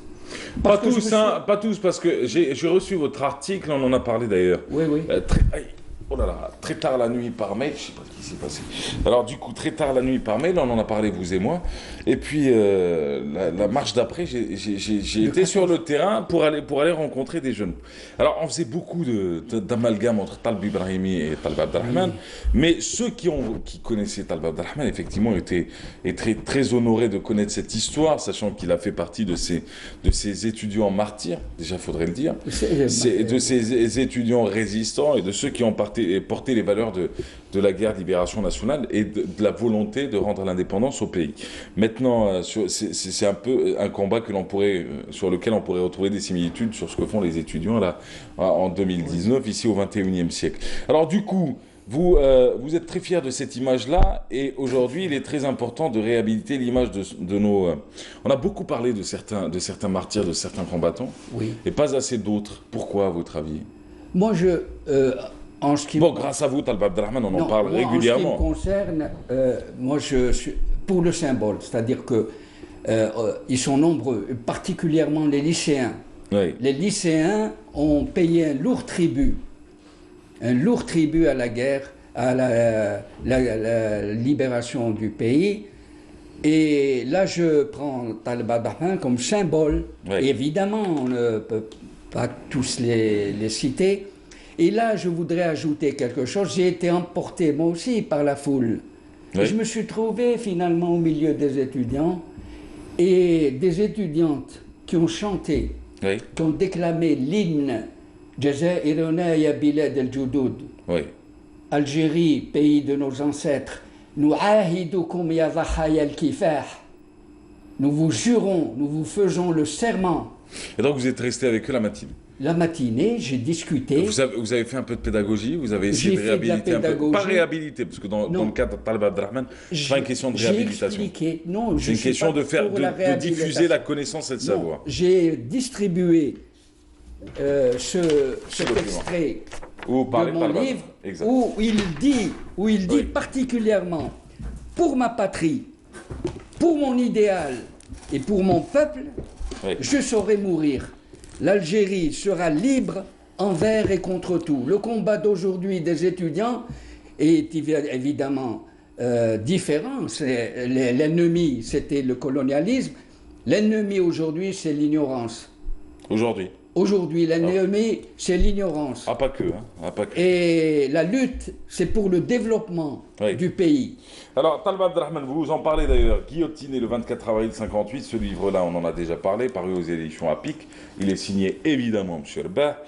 Pas tous, parce que j'ai reçu votre article, on en a parlé d'ailleurs. Oui. Très tard la nuit par mail, je ne sais pas ce qui s'est passé. Alors du coup, très tard la nuit par mail, on en a parlé vous et moi. Et puis la marche d'après, j'ai été sur le terrain pour aller rencontrer des jeunes. Alors on faisait beaucoup d'amalgame entre Talb Ibrahimi et Talb Abdrahman, mais ceux qui connaissaient Talb Abdrahman, effectivement, étaient très honorés de connaître cette histoire, sachant qu'il a fait partie de ces étudiants martyrs, déjà faudrait le dire, de ces étudiants résistants et de ceux qui ont porté les valeurs de la guerre de libération nationale et de la volonté de rendre l'indépendance au pays. Maintenant, c'est un peu un combat sur lequel on pourrait retrouver des similitudes sur ce que font les étudiants là, en 2019, ici au XXIe siècle. Alors du coup, vous êtes très fiers de cette image-là et aujourd'hui, il est très important de réhabiliter l'image de nos... on a beaucoup parlé de certains martyrs, de certains combattants, et pas assez d'autres. Pourquoi, à votre avis? Moi, grâce à vous, Talb Abdrahman, on en parle régulièrement. En ce qui me concerne, moi je suis pour le symbole, c'est-à-dire que ils sont nombreux, particulièrement les lycéens. Oui. Les lycéens ont payé un lourd tribut à la guerre, à la libération du pays. Et là, je prends Talb Abdrahman comme symbole. Oui. Évidemment, on ne peut pas tous les citer. Et là, je voudrais ajouter quelque chose. J'ai été emporté, moi aussi, par la foule. Oui. Et je me suis trouvé finalement au milieu des étudiants et des étudiantes qui ont chanté, qui ont déclamé l'hymne « Jazairuna ya bilad al-Judud » Algérie, pays de nos ancêtres, nous ahidukum ya dhahaya al-kifah. Nous vous jurons, nous vous faisons le serment. Et donc vous êtes resté avec eux la matinée. La matinée, j'ai discuté. Vous avez fait un peu de pédagogie, vous avez essayé de réhabiliter un peu. Pas réhabiliter, parce que dans le cas de Talib Abdelrahman, c'est pas une question de réhabilitation. C'est une question de diffuser la connaissance et le savoir. J'ai distribué cet extrait de mon livre où il dit particulièrement pour ma patrie, pour mon idéal et pour mon peuple, je saurai mourir. L'Algérie sera libre envers et contre tout. Le combat d'aujourd'hui des étudiants est évidemment différent. L'ennemi, c'était le colonialisme. L'ennemi aujourd'hui, c'est l'ignorance. Aujourd'hui, l'ennemi, c'est l'ignorance. Ah, pas que, hein. Ah, pas que. Et la lutte, c'est pour le développement du pays. Alors, Talib Abdelrahman, vous en parlez d'ailleurs, guillotiné le 24 avril 58, ce livre-là, on en a déjà parlé, paru aux éditions APIC. Il est signé évidemment, M. Rbah,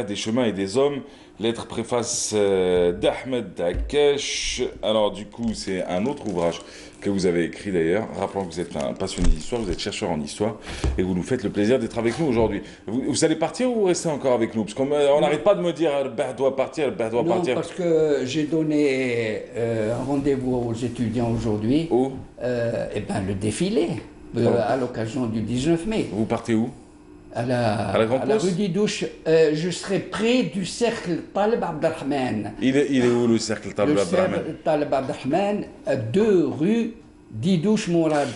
des chemins et des hommes. Lettre préface d'Ahmed Dakesh. Alors, du coup, c'est un autre ouvrage que vous avez écrit d'ailleurs. Rappelons que vous êtes un passionné d'histoire, vous êtes chercheur en histoire et vous nous faites le plaisir d'être avec nous aujourd'hui. Vous allez partir ou vous restez encore avec nous? Parce qu'on n'arrête pas de me dire Rbah doit partir, Rbah doit partir. Non, parce que j'ai donné un rendez-vous aux étudiants aujourd'hui. Où le défilé, à l'occasion du 19 mai. Vous partez où? À la rue Didouche. Je serai près du cercle Talib Abdelrahman. Il est où le cercle Talib Abdelrahman? Le cercle Talib Abdelrahman, 2 rue Didouche Mourad.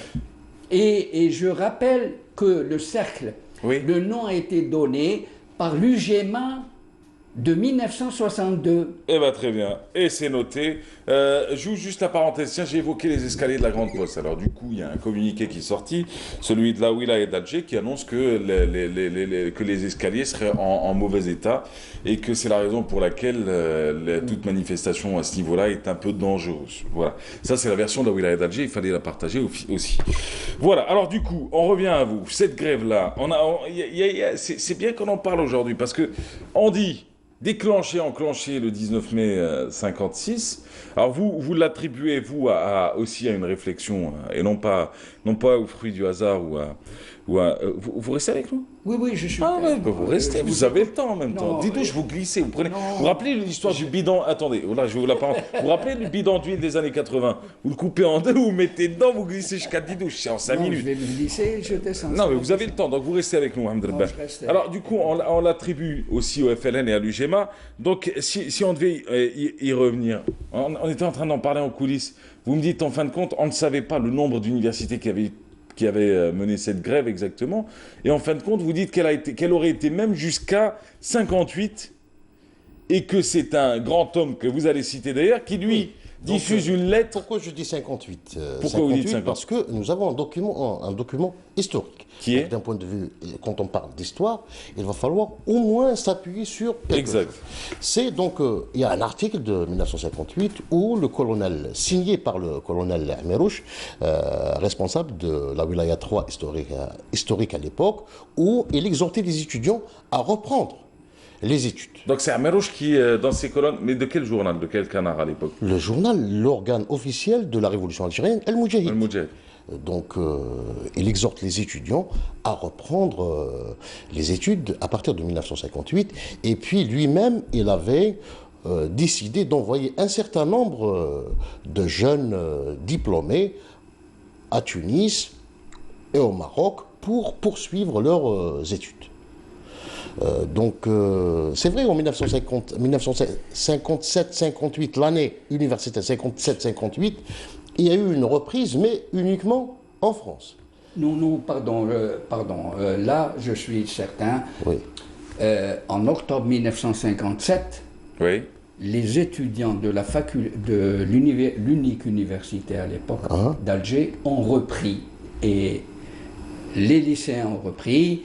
Et je rappelle que le cercle, le nom a été donné par l'UGMA de 1962. Eh bien, très bien. Et c'est noté. J'ouvre juste la parenthèse. Tiens, j'ai évoqué les escaliers de la Grande Poste. Alors, du coup, il y a un communiqué qui est sorti, celui de la Wilaya d'Alger, qui annonce que les escaliers seraient en mauvais état et que c'est la raison pour laquelle toute manifestation à ce niveau-là est un peu dangereuse. Voilà. Ça, c'est la version de la Wilaya d'Alger. Il fallait la partager aussi. Voilà. Alors, du coup, on revient à vous. Cette grève-là, c'est bien qu'on en parle aujourd'hui parce que on dit enclenché le 19 mai 56. Alors vous l'attribuez, vous, aussi à une réflexion, et non pas au fruit du hasard vous restez avec nous? Oui, je suis... vous restez, vous avez le temps en même temps. Dites-nous, je vous glissez, vous prenez... Vous vous rappelez l'histoire du bidon... Attendez, là, je vais vous la parole. Vous vous rappelez le bidon d'huile des années 80? Vous le coupez en deux, vous le mettez dedans, vous glissez jusqu'à Didouche, c'est en 5 minutes. Je vais me glisser, je descends. Non, mais vous avez le temps, donc vous restez avec nous, Mohamed Rbah. Alors, du coup, on l'attribue aussi au FLN et à l'UGMA. Donc, si on devait y revenir, on était en train d'en parler en coulisses. Vous me dites, en fin de compte, on ne savait pas le nombre d'universités qui avaient mené cette grève exactement. Et en fin de compte, vous dites qu'elle aurait été même jusqu'à 58 et que c'est un grand homme que vous allez citer d'ailleurs qui, lui, diffuse une lettre. Pourquoi je dis 58 Pourquoi vous dites 58? Parce que nous avons un document historique. Qui est? D'un point de vue, quand on parle d'histoire, il va falloir au moins s'appuyer sur quelque chose. C'est donc, il y a un article de 1958 où le colonel, signé par le colonel Merouche, responsable de la Wilaya 3 historique à l'époque, où il exhortait les étudiants à reprendre les études. Donc c'est Merouche qui, dans ses colonnes, mais de quel journal, de quel canard à l'époque? Le journal, l'organe officiel de la révolution algérienne, Al-Moudjahid. Al-Moudjahid. Donc il exhorte les étudiants à reprendre les études à partir de 1958. Et puis lui-même, il avait décidé d'envoyer un certain nombre de jeunes diplômés à Tunis et au Maroc pour poursuivre leurs études. Donc, c'est vrai, en 1957-58, l'année universitaire 57-58, il y a eu une reprise, mais uniquement en France. Non, pardon. Là, je suis certain. Oui. En octobre 1957, les étudiants de l'unique université à l'époque d'Alger ont repris. Et les lycéens ont repris.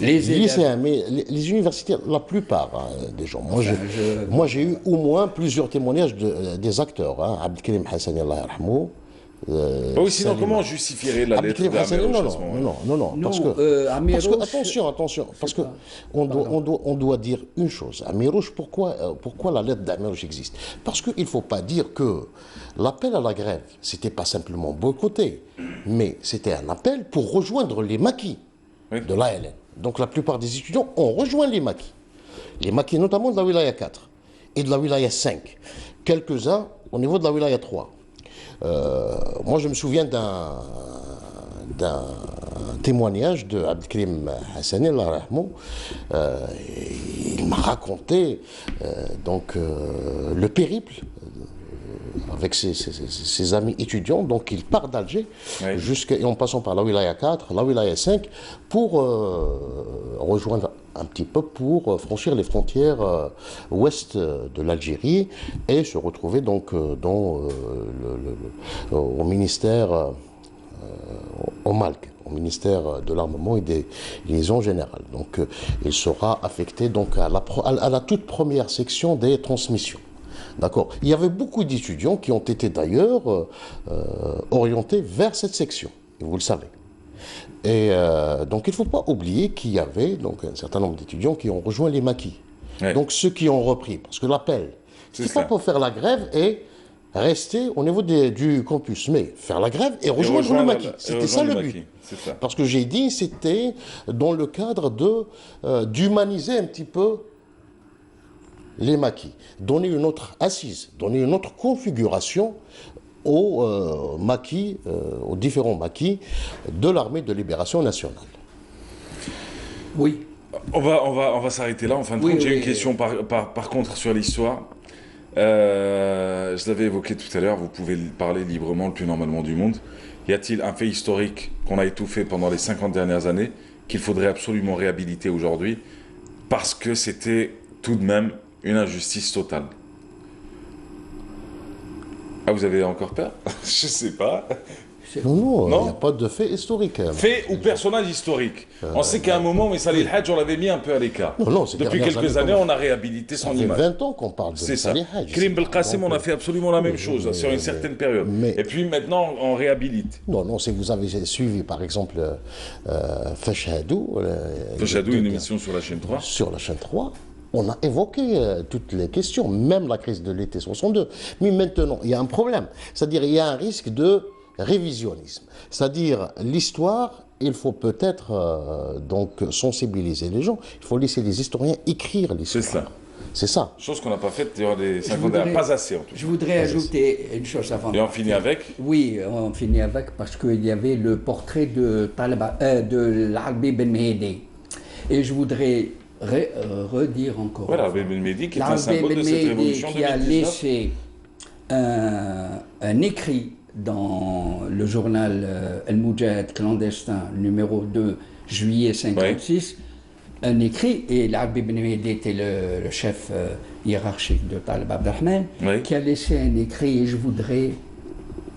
Les lycéens, mais les universités, la plupart des gens. Moi, j'ai eu au moins plusieurs témoignages des acteurs. Abdelkrim Hassani, Allah yarhamou, Oui, sinon, comment on justifierait la lettre Abdelkrim Hassani, d'Améroche non, à ce moment-là? non, Non, parce que, Améroche, attention, parce que on doit dire une chose. Améroche, pourquoi la lettre d'Améroche existe? Parce qu'il ne faut pas dire que l'appel à la grève, c'était pas simplement boycotter, mais c'était un appel pour rejoindre les maquis de l'ALN. Donc la plupart des étudiants ont rejoint les maquis notamment de la wilaya 4 et de la wilaya 5, quelques-uns au niveau de la wilaya 3. Moi, je me souviens d'un témoignage de Abdelkrim Hassani, il m'a raconté le périple avec ses amis étudiants. Donc il part d'Alger, en passant par la wilaya 4, la wilaya 5, pour rejoindre un petit peu, pour franchir les frontières ouest de l'Algérie et se retrouver donc au ministère, au MALC, au ministère de l'Armement et des Liaisons Générales. Donc il sera affecté donc à la toute première section des transmissions. D'accord. Il y avait beaucoup d'étudiants qui ont été d'ailleurs orientés vers cette section, et vous le savez. Et donc il ne faut pas oublier qu'il y avait donc un certain nombre d'étudiants qui ont rejoint les maquis. Ouais. Donc ceux qui ont repris, parce que l'appel, c'est pas pour faire la grève et rester au niveau du campus, mais faire la grève et rejoindre le maquis. C'était ça le but. Parce que j'ai dit, c'était dans le cadre d'humaniser un petit peu les maquis, donner une autre assise, donner une autre configuration aux maquis, aux différents maquis de l'armée de libération nationale. Oui. On va s'arrêter là. En fin de compte, j'ai une question par contre sur l'histoire. Je l'avais évoqué tout à l'heure, vous pouvez parler librement le plus normalement du monde. Y a-t-il un fait historique qu'on a étouffé pendant les 50 dernières années qu'il faudrait absolument réhabiliter aujourd'hui parce que c'était tout de même une injustice totale? Ah, vous avez encore peur? Je sais pas. Non, il n'y a pas de fait historique. Fait ou personnage historique. On sait qu'à un moment, mais Salih Hadj, on l'avait mis un peu à l'écart. Depuis quelques années, on a réhabilité son image. Ça fait 20 ans qu'on parle de Salih Hadj. Karim Belkacem, on a fait absolument la même chose sur une certaine période. Et puis maintenant, on réhabilite. Non, si vous avez suivi, par exemple, Fashhadou. Fashhadou, une émission sur la chaîne 3. Sur la chaîne 3. On a évoqué toutes les questions, même la crise de l'été 62. Mais maintenant, il y a un problème. C'est-à-dire, il y a un risque de révisionnisme. C'est-à-dire, l'histoire, il faut peut-être donc sensibiliser les gens. Il faut laisser les historiens écrire l'histoire. C'est ça. C'est ça. Chose qu'on n'a pas faite durant les 50 ans. Pas assez, en tout cas. Je voudrais ajouter une chose avant. Et on finit avec? Oui, on finit avec parce qu'il y avait le portrait de l'Arbi Ben Mehdi. Et je voudrais redire encore. Voilà, l'Arbi Ben Mehdi qui est un symbole de cette révolution de 2019. Qui a laissé un écrit dans le journal El Moudjahid clandestin, numéro 2, juillet 56, un écrit, et l'Arbi Ben Mehdi était le chef hiérarchique de Talib Abdelrahman, qui a laissé un écrit, et je voudrais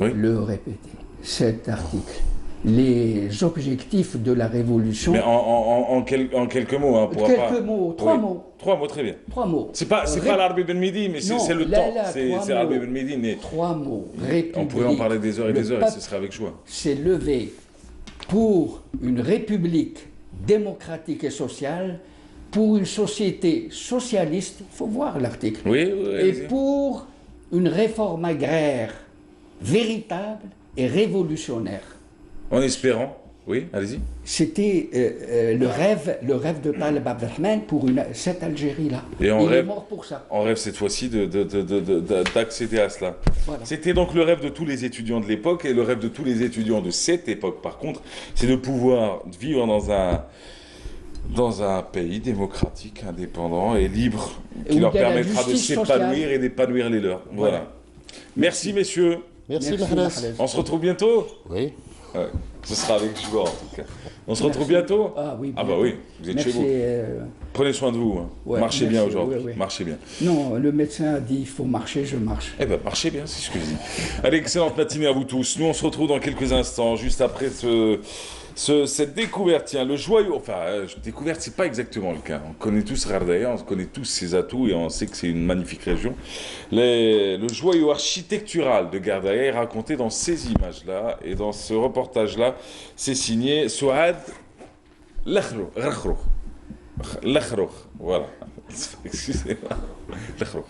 le répéter, cet article. Les objectifs de la révolution. Mais en quelques mots, hein, pour mots, 3 mots. 3 mots, très bien. 3 mots. C'est pas l'Arbi Ben Mehdi, mais c'est le temps. C'est l'Arbi Ben Mehdi, mais 3 mots. On pourrait en parler des heures et des heures, et ce serait avec joie. S'est levé pour une république démocratique et sociale, pour une société socialiste, il faut voir l'article, et pour une réforme agraire véritable et révolutionnaire. En espérant, oui, allez-y. C'était le rêve de Talib Abdelrahman pour cette Algérie-là. Et on est mort pour ça. On rêve cette fois-ci d'accéder à cela. Voilà. C'était donc le rêve de tous les étudiants de l'époque, et le rêve de tous les étudiants de cette époque, par contre, c'est de pouvoir vivre dans un pays démocratique, indépendant et libre, qui leur permettra de s'épanouir et d'épanouir les leurs. Voilà. Merci, messieurs. Merci, Mahrez. On se retrouve bientôt? Oui. Ouais. Ce sera avec joie en tout cas. On se retrouve bientôt. Ah oui. Ah bah oui, vous êtes Merci, chez vous. Prenez soin de vous. Hein. Ouais, marchez bien merci, aujourd'hui. ouais, ouais. Marchez bien. Non, le médecin a dit il faut marcher, je marche. Eh ben marchez bien, c'est ce que je dis. Allez, excellente matinée à vous tous. Nous on se retrouve dans quelques instants, juste après cette découverte. Tiens, le joyau, enfin, découverte, c'est pas exactement le cas. On connaît tous Ghardaïa, on connaît tous ses atouts et on sait que c'est une magnifique région. Le joyau architectural de Ghardaïa est raconté dans ces images-là et dans ce reportage-là. C'est signé Souad Lakhrouk. Lakhrouk, voilà. Excusez-moi. Lakhrouk.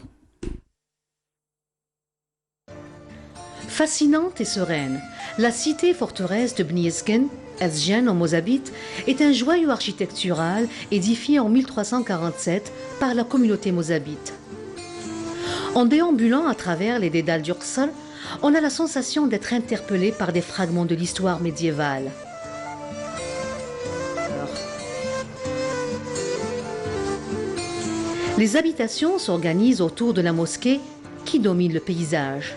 Fascinante et sereine, la cité-forteresse de Bni Yezken, Ezgen en Mozabite, est un joyau architectural édifié en 1347 par la communauté mozabite. En déambulant à travers les dédales d'Urksal, on a la sensation d'être interpellé par des fragments de l'histoire médiévale. Les habitations s'organisent autour de la mosquée qui domine le paysage.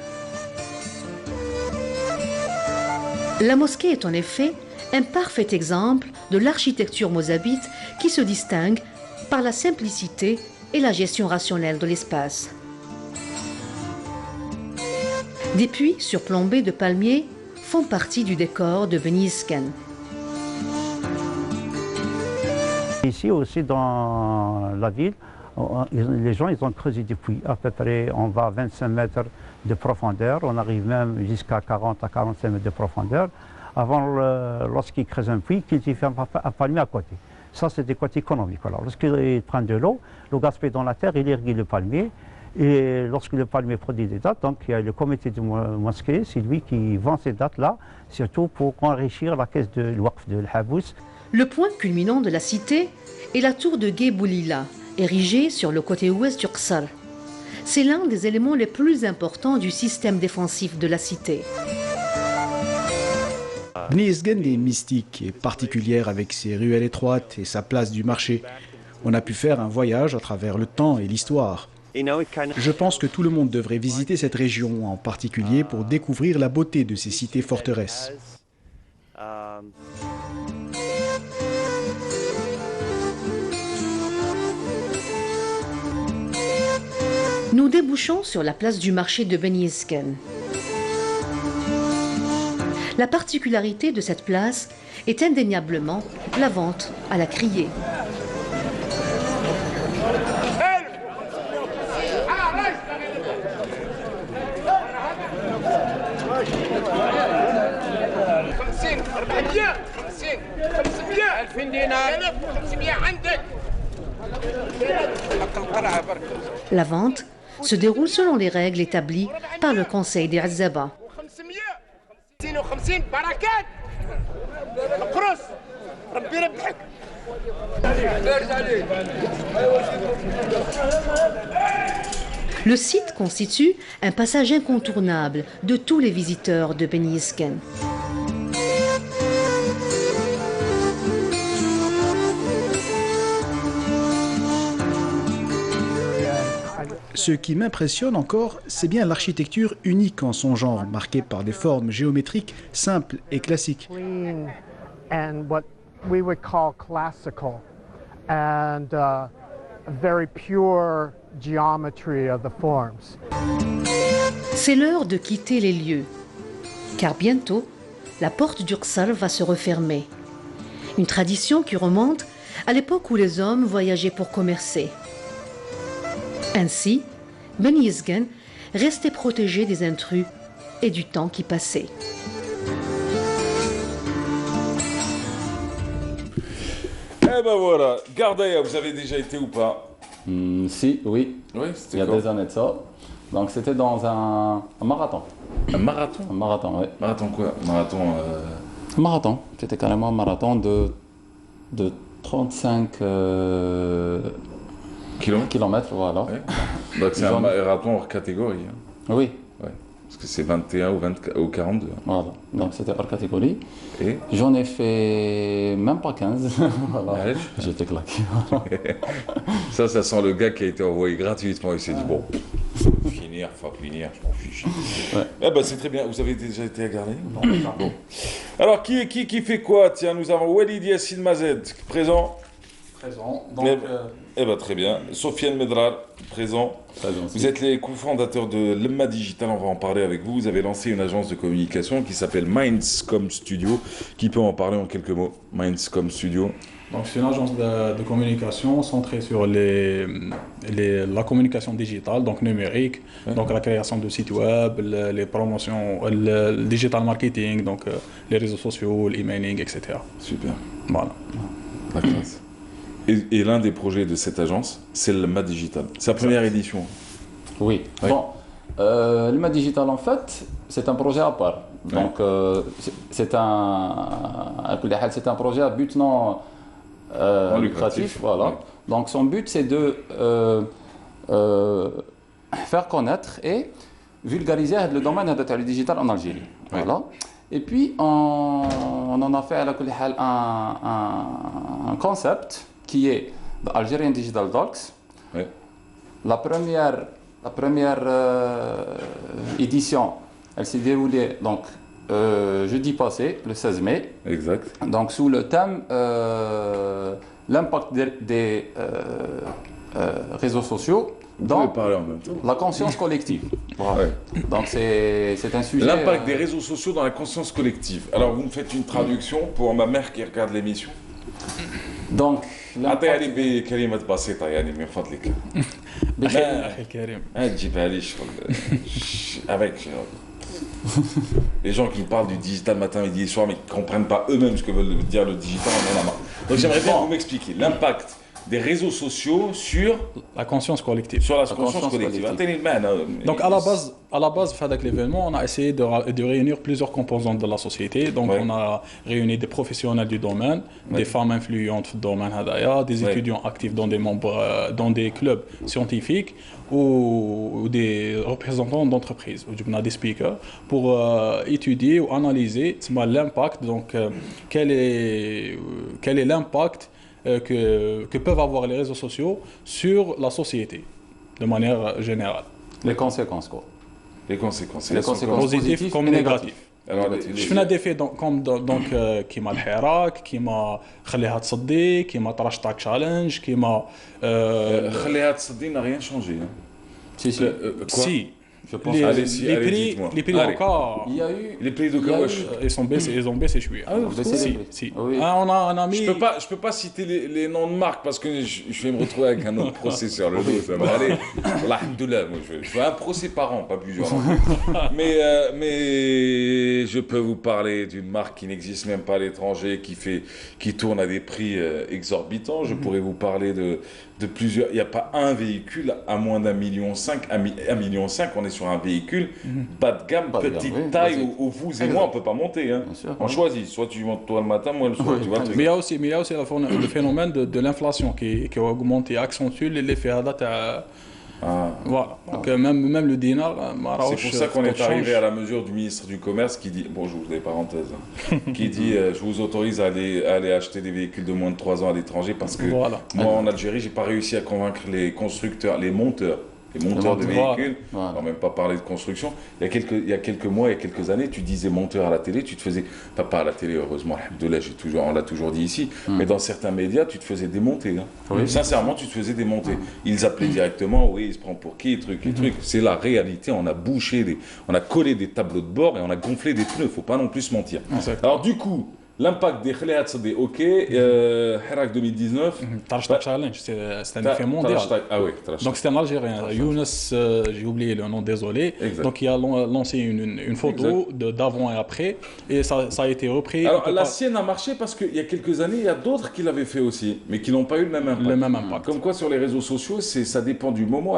La mosquée est en effet un parfait exemple de l'architecture mozabite qui se distingue par la simplicité et la gestion rationnelle de l'espace. Des puits surplombés de palmiers font partie du décor de Bni Yezken. Ici aussi dans la ville, les gens ils ont creusé des puits. À peu près, on va à 25 mètres de profondeur, on arrive même jusqu'à 40 à 45 mètres de profondeur. Avant, lorsqu'ils creusent un puits, qu'ils y font un palmier à côté. Ça, c'est des côtés économiques. Lorsqu'ils prennent de l'eau, le gaspille dans la terre, il irrigue le palmier. Et lorsque le palmier produit des dattes, donc il y a le comité de mosquée, c'est lui qui vend ces dattes-là, surtout pour enrichir la caisse de l'Waqf de l'Habous. Le point culminant de la cité est la tour de Gué Boulila, érigée sur le côté ouest d'Urksal. C'est l'un des éléments les plus importants du système défensif de la cité. Bni Yezken est mystique et particulière avec ses ruelles étroites et sa place du marché. On a pu faire un voyage à travers le temps et l'histoire. Je pense que tout le monde devrait visiter cette région, en particulier pour découvrir la beauté de ces cités-forteresses. Nous débouchons sur la place du marché de Bni Yezken. La particularité de cette place est indéniablement la vente à la criée. La vente se déroule selon les règles établies par le Conseil des Azzaba. Le site constitue un passage incontournable de tous les visiteurs de Bni Yezken. Ce qui m'impressionne encore, c'est bien l'architecture unique en son genre, marquée par des formes géométriques simples et classiques. And what we would call classical and very pure geometry of the forms. C'est l'heure de quitter les lieux, car bientôt, la porte d'Urksal va se refermer. Une tradition qui remonte à l'époque où les hommes voyageaient pour commercer. Ainsi, Bni Yezken restait protégé des intrus et du temps qui passait. Eh ben voilà, Ghardaïa, vous avez déjà été ou pas? Si, oui. Oui, il y a des années de ça. Donc c'était dans un marathon. Un marathon? Un marathon, oui. Marathon quoi? Marathon. Un marathon. C'était carrément un marathon de 35 kilomètres, voilà. Ouais. Donc c'est un marathon hors catégorie. Hein. Oui. Ouais. Parce que c'est 21 ou 42. Voilà. Donc c'était hors catégorie. Et j'en ai fait même pas 15. Voilà. J'étais claqué. Ça sent le gars qui a été envoyé gratuitement. Il s'est dit bon, Finir, je m'en fiche. Eh ben, c'est très bien. Vous avez déjà été à Garden? Non. Bon. Alors, qui fait quoi? Tiens, nous avons Walid Yassine Mazed, présent. Présent. Donc, eh ben, très bien. Sofiane Medrar, présent. Vous êtes les cofondateurs de Lemma Digital, on va en parler avec vous. Vous avez lancé une agence de communication qui s'appelle Mindscom Studio. Qui peut en parler en quelques mots? Mindscom Studio. Donc, c'est une agence de communication centrée sur la communication digitale, donc numérique, donc la création de sites web, les promotions, le digital marketing, donc les réseaux sociaux, l'emailing, etc. Super. Voilà. La classe. Et l'un des projets de cette agence, c'est le Lemma Digital. C'est la première édition. Oui. Bon, le Lemma Digital, en fait, c'est un projet à part. Donc, c'est un projet à but non lucratif, voilà. Ouais. Donc son but c'est de faire connaître et vulgariser le domaine du digital en Algérie. Ouais. Voilà. Et puis on en a fait un concept qui est Algerian Digital Talks. Ouais. La première édition, elle s'est déroulée donc jeudi passé, le 16 mai. Exact. Donc, sous le thème l'impact des réseaux sociaux dans la conscience collective. Ouais. Donc, c'est un sujet. L'impact des réseaux sociaux dans la conscience collective. Alors, vous me faites une traduction pour ma mère qui regarde l'émission. Donc, أعطيني بكلمة بسيطة يعني من فضلك. أخي الكريم. تجيبها لي avec les gens qui parlent du digital matin, midi et soir, mais qui ne comprennent pas eux-mêmes ce que veut dire le digital, on en a marre. Donc j'aimerais bien que vous m'expliquiez l'impact des réseaux sociaux sur la conscience collective. Sur la conscience collective. Donc à la base, avec l'événement, on a essayé de réunir plusieurs composantes de la société. Donc on a réuni des professionnels du domaine, des femmes influentes du domaine, des étudiants actifs dans des clubs scientifiques ou des représentants d'entreprises, ou des speakers, pour étudier ou analyser l'impact. Donc quel est l'impact que peuvent avoir les réseaux sociaux sur la société, de manière générale. Les conséquences, quoi. Les conséquences positives comme négatives. Je fais des faits donc qui m'a le Hirak, qui m'a خليها تصدي, qui m'a Trashtak Challenge, qui m'a خليها تصدي n'a rien changé. Si. Je pense les prix encore. Il y a eu les prix de Kawash. Ils ont baissé chouïa. Ah oui, si. Oui. On a mis. Je peux pas citer les noms de marques parce que je vais me retrouver avec un autre procès sur le dos. Ça va aller. Alhamdoulilah, moi je veux un procès par an, pas plusieurs. mais je peux vous parler d'une marque qui n'existe même pas à l'étranger, qui tourne à des prix exorbitants. Je pourrais vous parler de plusieurs. Il n'y a pas un véhicule à moins d'1,5 million. 1,5 million, on est sur un véhicule bas de gamme, petite taille, où vous et moi on ne peut pas monter. Hein. On choisit, soit tu montes toi le matin, moi le soir. Tu vois, mais il y a aussi le phénomène de l'inflation qui a augmenté et accentue l'effet à date. Voilà. Donc même le dinar. C'est pour ça qu'on est arrivé à la mesure du ministre du Commerce qui dit, bon je vous des parenthèses, qui dit je vous autorise à aller acheter des véhicules de moins de 3 ans à l'étranger parce que moi en Algérie j'ai pas réussi à convaincre les constructeurs, les monteurs de véhicules, on va même pas parler de construction. Il y a quelques mois, il y a quelques années, tu disais monteur à la télé, tu te faisais, pas à la télé heureusement, on l'a toujours dit ici, mais dans certains médias, tu te faisais démonter. Hein. Oui. Sincèrement, tu te faisais démonter. Ils appelaient directement, oui, il se prend pour qui, truc. C'est la réalité, on a on a collé des tableaux de bord et on a gonflé des pneus, faut pas non plus se mentir. Alors du coup, l'impact des Khléat, c'est OK. Hirak 2019. Trashtak Challenge, c'est un effet mondial. Ah oui, donc c'est un Algérien. Younes, j'ai oublié le nom, désolé. Exact. Donc il a lancé une photo d'avant et après. Et ça a été repris. Alors la sienne a marché parce qu'il y a quelques années, il y a d'autres qui l'avaient fait aussi, mais qui n'ont pas eu le même impact. Comme quoi sur les réseaux sociaux, ça dépend du moment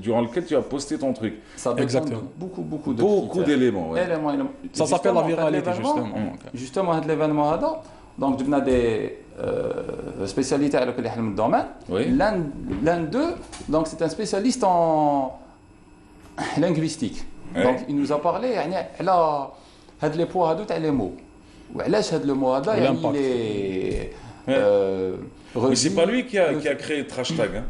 durant lequel tu as posté ton truc. Ça dépend de beaucoup d'éléments. Ouais. Ça s'appelle la viralité, justement. Justement, l'événement, donc on a des spécialités à le domaine. Oui. L'un d'eux, donc c'est un spécialiste en linguistique. Oui. Donc il nous a parlé, là, les poids les mots. Le mot mais c'est pas lui qui a créé Trashtak. Hein.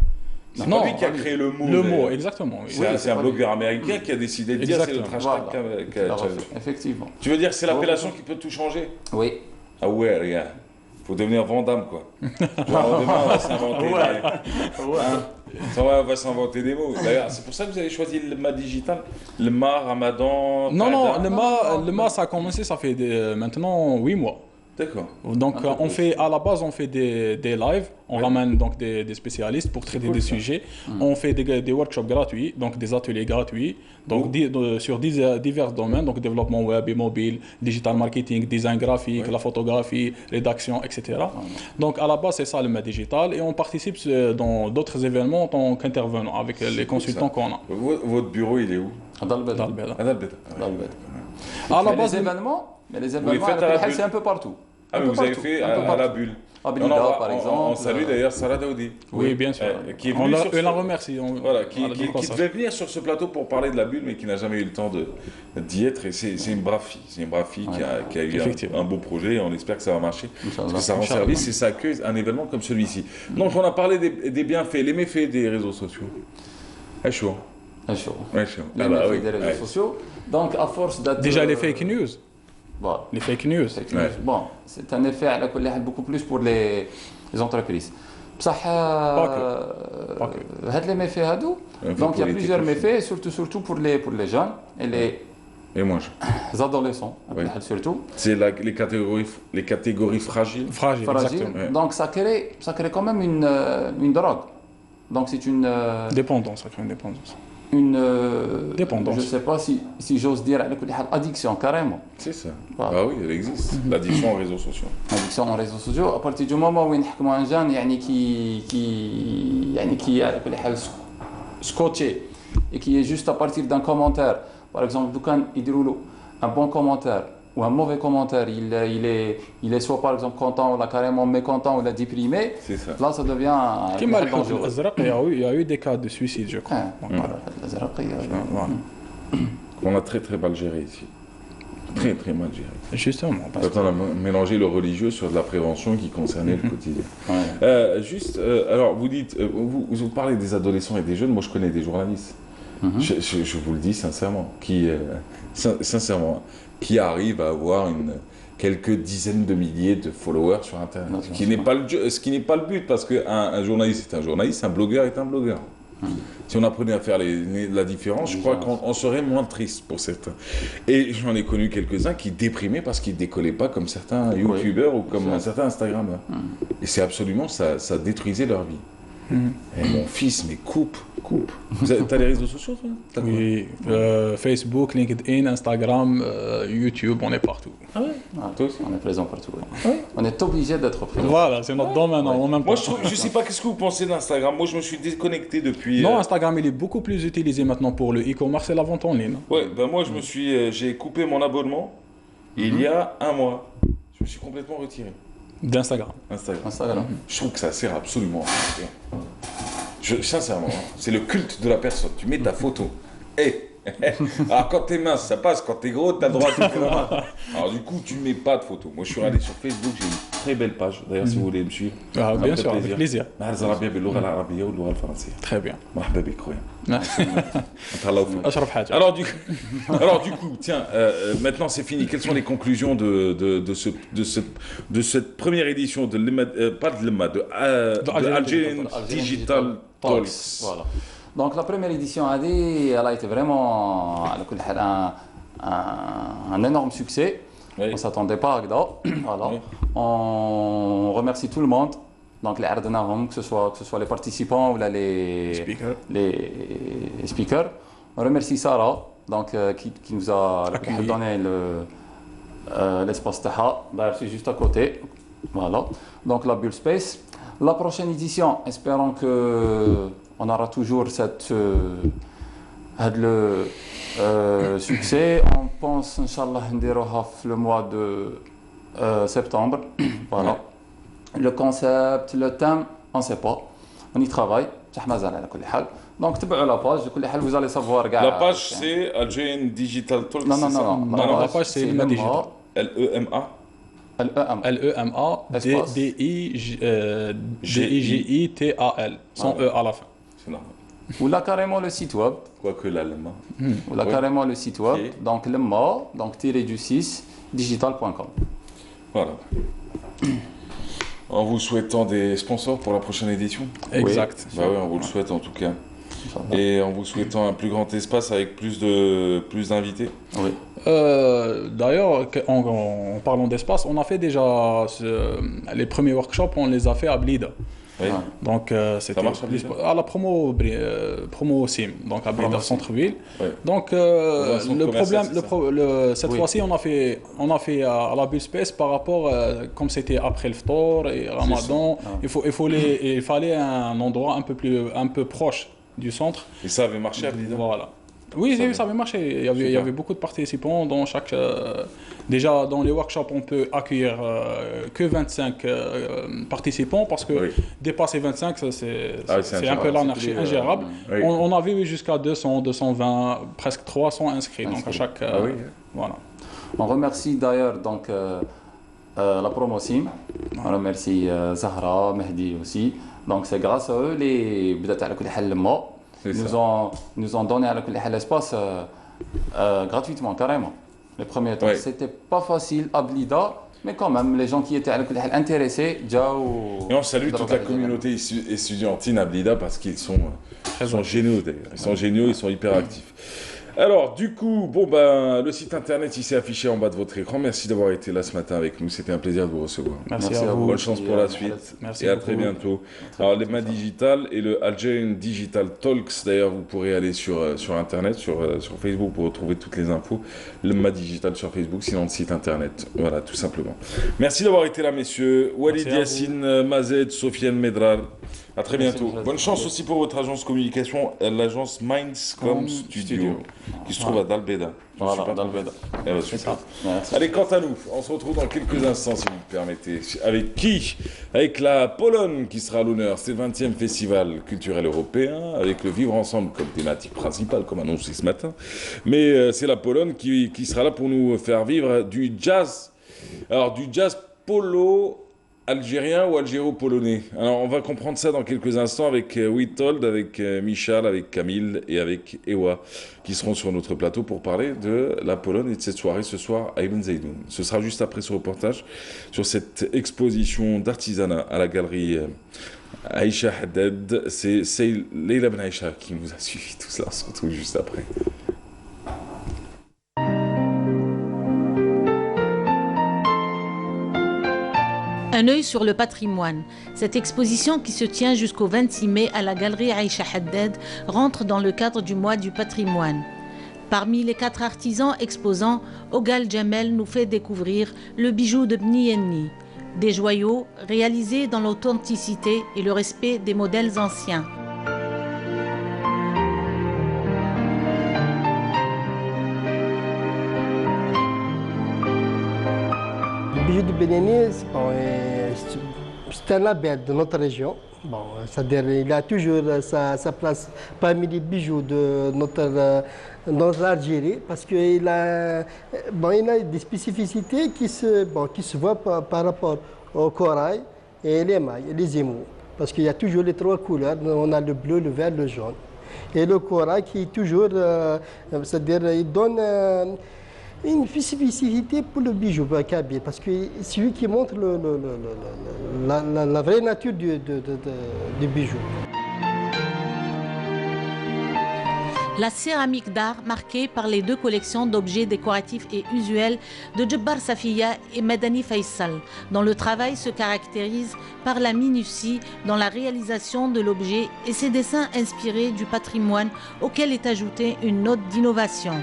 C'est pas lui qui a créé le mot. Le mot, exactement. Oui. C'est un blogueur américain qui a décidé de dire c'est le trash talk qu'a Effectivement. Tu veux dire c'est l'appellation qui peut tout changer? Oui. Ah ouais, regarde. Faut devenir Vandame, quoi. Genre, demain, on va s'inventer on va s'inventer des mots. D'ailleurs, c'est pour ça que vous avez choisi le mât digital. Le mât, Ramadan. Non, le mât, ça a commencé, ça fait maintenant 8 mois. D'accord. Donc à la base on fait des lives, on ramène donc des spécialistes pour traiter des sujets. On fait des workshops gratuits, donc des ateliers gratuits, donc sur divers domaines, donc développement web et mobile, digital marketing, design graphique, la photographie, rédaction, etc. Donc à la base c'est ça le mât digital et on participe dans d'autres événements en tant qu'intervenant avec les consultants qu'on a. Votre bureau il est où? À Dalbeda. À la base les événements c'est un peu partout. Ah, mais vous avez fait à la bulle. À Blida, par exemple. On salue d'ailleurs Sarah Daoudi. Oui, bien sûr. Qui est on la remercie. Voilà, qui devait venir sur ce plateau pour parler de la bulle, mais qui n'a jamais eu le temps d'y être. Et c'est une brave fille. C'est une brave fille qui a eu un beau projet. Et on espère que ça va marcher. Parce que ça rend service et ça accueille un événement comme celui-ci. Donc, on a parlé des bienfaits, les méfaits des réseaux sociaux. C'est chaud. C'est chaud. Les méfaits des réseaux sociaux. Donc, à force d'être. Déjà, les fake news. Bon. Les fake news. Bon, c'est un effet beaucoup plus pour les entreprises. بصح هاد les méfaits هادو donc il y a plusieurs méfaits surtout pour les jeunes et moi les adolescents surtout. C'est les catégories fragiles. Exactement. Donc ça crée quand même une drogue. Donc c'est une dépendance, ça crée une dépendance. Dépendance. Je ne sais pas si j'ose dire addiction carrément. C'est ça. Ah oui, elle existe. L'addiction aux réseaux sociaux. L'addiction aux réseaux sociaux, à partir du moment où on a un jeune qui est scotché et qui est juste à partir d'un commentaire, par exemple, quand il dit un bon commentaire ou un mauvais commentaire, il est soit par exemple content ou là, carrément mécontent ou là, déprimé, là ça devient dangereux. Il y a eu des cas de suicide, je crois. On a très très mal géré ici. Très très mal géré. Justement. Parce qu'on a mélangé le religieux sur de la prévention qui concernait le quotidien. Alors vous dites, vous parlez des adolescents et des jeunes, moi je connais des journalistes. Je vous le dis sincèrement, sincèrement, qui arrivent à avoir quelques dizaines de milliers de followers sur Internet. Ce qui n'est pas le but, parce qu'un journaliste est un journaliste, un blogueur est un blogueur. Si on apprenait à faire la différence, je crois qu'on serait moins triste pour certains. Et j'en ai connu quelques-uns qui déprimaient parce qu'ils ne décollaient pas comme certains youtubeurs ou comme certains instagrammeurs. Et c'est absolument, ça détruisait leur vie. Et mon fils, mais coupe. T'as les réseaux sociaux, toi? Oui, Facebook, LinkedIn, Instagram, YouTube, on est partout. Ah ouais? Tous, on est présent partout. On est obligé d'être présent. Voilà, c'est notre domaine. Moi, je sais pas qu'est-ce que vous pensez d'Instagram. Moi, je me suis déconnecté depuis. Non, Instagram, il est beaucoup plus utilisé maintenant pour le e-commerce et la vente en ligne. Ouais, moi, j'ai coupé mon abonnement il y a un mois. Je me suis complètement retiré. D'Instagram. Instagram. Je trouve que ça sert absolument à rien. Sincèrement, c'est le culte de la personne. Tu mets ta photo. Alors quand t'es mince, ça passe. Quand t'es gros, t'as le droit à tout faire. Alors du coup, tu ne mets pas de photo. Moi, je suis allé sur Facebook, j'ai une très belle page. D'ailleurs, si vous voulez me suivre. Ah, bien sûr, avec plaisir. Très bien. Alors du coup, tiens, maintenant c'est fini. Quelles sont les conclusions de cette première édition de Algerian Digital Talks? Voilà. Donc la première édition elle a été vraiment un énorme succès. On ne s'attendait pas à ça. Voilà. On remercie tout le monde. Donc les Ardenahom, que ce soit les participants ou là, les speakers. On remercie Sarah donc, qui nous a donné l'espace Taha. C'est juste à côté. Voilà. Donc la Bull Space. La prochaine édition, espérons qu'on aura toujours le succès. On pense, Inch'Allah, le mois de septembre. Voilà. Le concept, le thème, on ne sait pas. On y travaille. Donc, la page, vous allez savoir. La page, c'est Algerian Digital Talks. Non. La page, c'est le digital. L-E-M-A. L-E-M-A, D-I-G-I-T-A-L. Sans E à la fin. C'est normal. Ou là carrément le site web. Quoique l'allemand. Ou là carrément le site web. Okay. Donc lemma, donc tiré du 6, digital.com. Voilà. En vous souhaitant des sponsors pour la prochaine édition. Exact. Bah oui, on vous le souhaite en tout cas. Et en vous souhaitant un plus grand espace avec plus d'invités. Oui. D'ailleurs, en parlant d'espace, on a fait déjà les premiers workshops, on les a fait à Blida. Oui. Donc c'était à la promo SIM, donc à Blida centre-ville. Oui. Donc le problème, cette fois-ci, on a fait à la Bull Space par rapport, comme c'était après le Ftor et Ramadan, il fallait un endroit un peu proche du centre. Et ça avait marché à Blida. Voilà. Oui, ça avait marché. Il y avait beaucoup de participants dans chaque. Déjà, dans les workshops, on peut accueillir que 25 participants parce que dépasser 25, c'est un peu l'anarchie ingérable. Oui. On avait eu jusqu'à 200, 220, presque 300 inscrits. Donc à chaque. Voilà. On remercie d'ailleurs donc la promo SIM. On remercie Zahra, Mehdi aussi. Donc c'est grâce à eux les nous ont donné l'espace gratuitement, carrément. Les premiers temps, c'était pas facile à Blida, mais quand même, les gens qui étaient intéressés, et on salue toute la communauté estudiantine à Blida parce qu'ils sont géniaux d'ailleurs. Ils sont géniaux, ils sont hyper actifs. Alors, du coup, le site internet il s'est affiché en bas de votre écran. Merci d'avoir été là ce matin avec nous. C'était un plaisir de vous recevoir. Merci à vous. Bonne chance pour la suite. Merci et à très bientôt. Alors, l'EMA Digital et le Algerian Digital Talks, d'ailleurs, vous pourrez aller sur internet, sur Facebook pour retrouver toutes les infos. L'EMA Digital sur Facebook, sinon le site internet. Voilà, tout simplement. Merci d'avoir été là, messieurs. Walid Yassine Mazed, Sofiane Medrar. À très bientôt. Bonne chance aussi pour votre agence communication, l'agence Mindscom Studio, qui se trouve à Dalbeda. Voilà, Dalbeda. Super. Allez, quant à nous, on se retrouve dans quelques instants, si vous me permettez. Avec qui? Avec la Pologne qui sera à l'honneur. C'est le 20e festival culturel européen, avec le vivre ensemble comme thématique principale, comme annoncé ce matin. Mais c'est la Pologne qui sera là pour nous faire vivre du jazz. Alors, du jazz polo algérien ou algéro-polonais. Alors, on va comprendre ça dans quelques instants avec Witold, avec Michal, avec Camille et avec Ewa, qui seront sur notre plateau pour parler de la Pologne et de cette soirée ce soir à Ibn Zaydoun. Ce sera juste après ce reportage sur cette exposition d'artisanat à la galerie Aïcha Haddad. C'est Leila Ben Aïcha qui nous a suivi tout cela. On se retrouve juste après. Un œil sur le patrimoine. Cette exposition qui se tient jusqu'au 26 mai à la galerie Aïcha Haddad rentre dans le cadre du mois du patrimoine. Parmi les 4 artisans exposants, Ogal Jamel nous fait découvrir le bijou de Bni Yenni. Des joyaux réalisés dans l'authenticité et le respect des modèles anciens. Le bijou de Bni Yenni, c'est un label de notre région. Bon, c'est-à-dire il a toujours sa place parmi les bijoux de notre Algérie parce qu'il a des spécificités qui se voient par rapport au corail et l'émail et les émaux. Parce qu'il y a toujours les 3 couleurs, on a le bleu, le vert, le jaune. Et le corail qui est toujours, c'est-à-dire il donne une spécificité pour le bijou kabyle, parce que c'est lui qui montre la vraie nature du bijou. La céramique d'art marquée par les 2 collections d'objets décoratifs et usuels de Djebbar Safiya et Madani Faisal, dont le travail se caractérise par la minutie dans la réalisation de l'objet et ses dessins inspirés du patrimoine auquel est ajoutée une note d'innovation.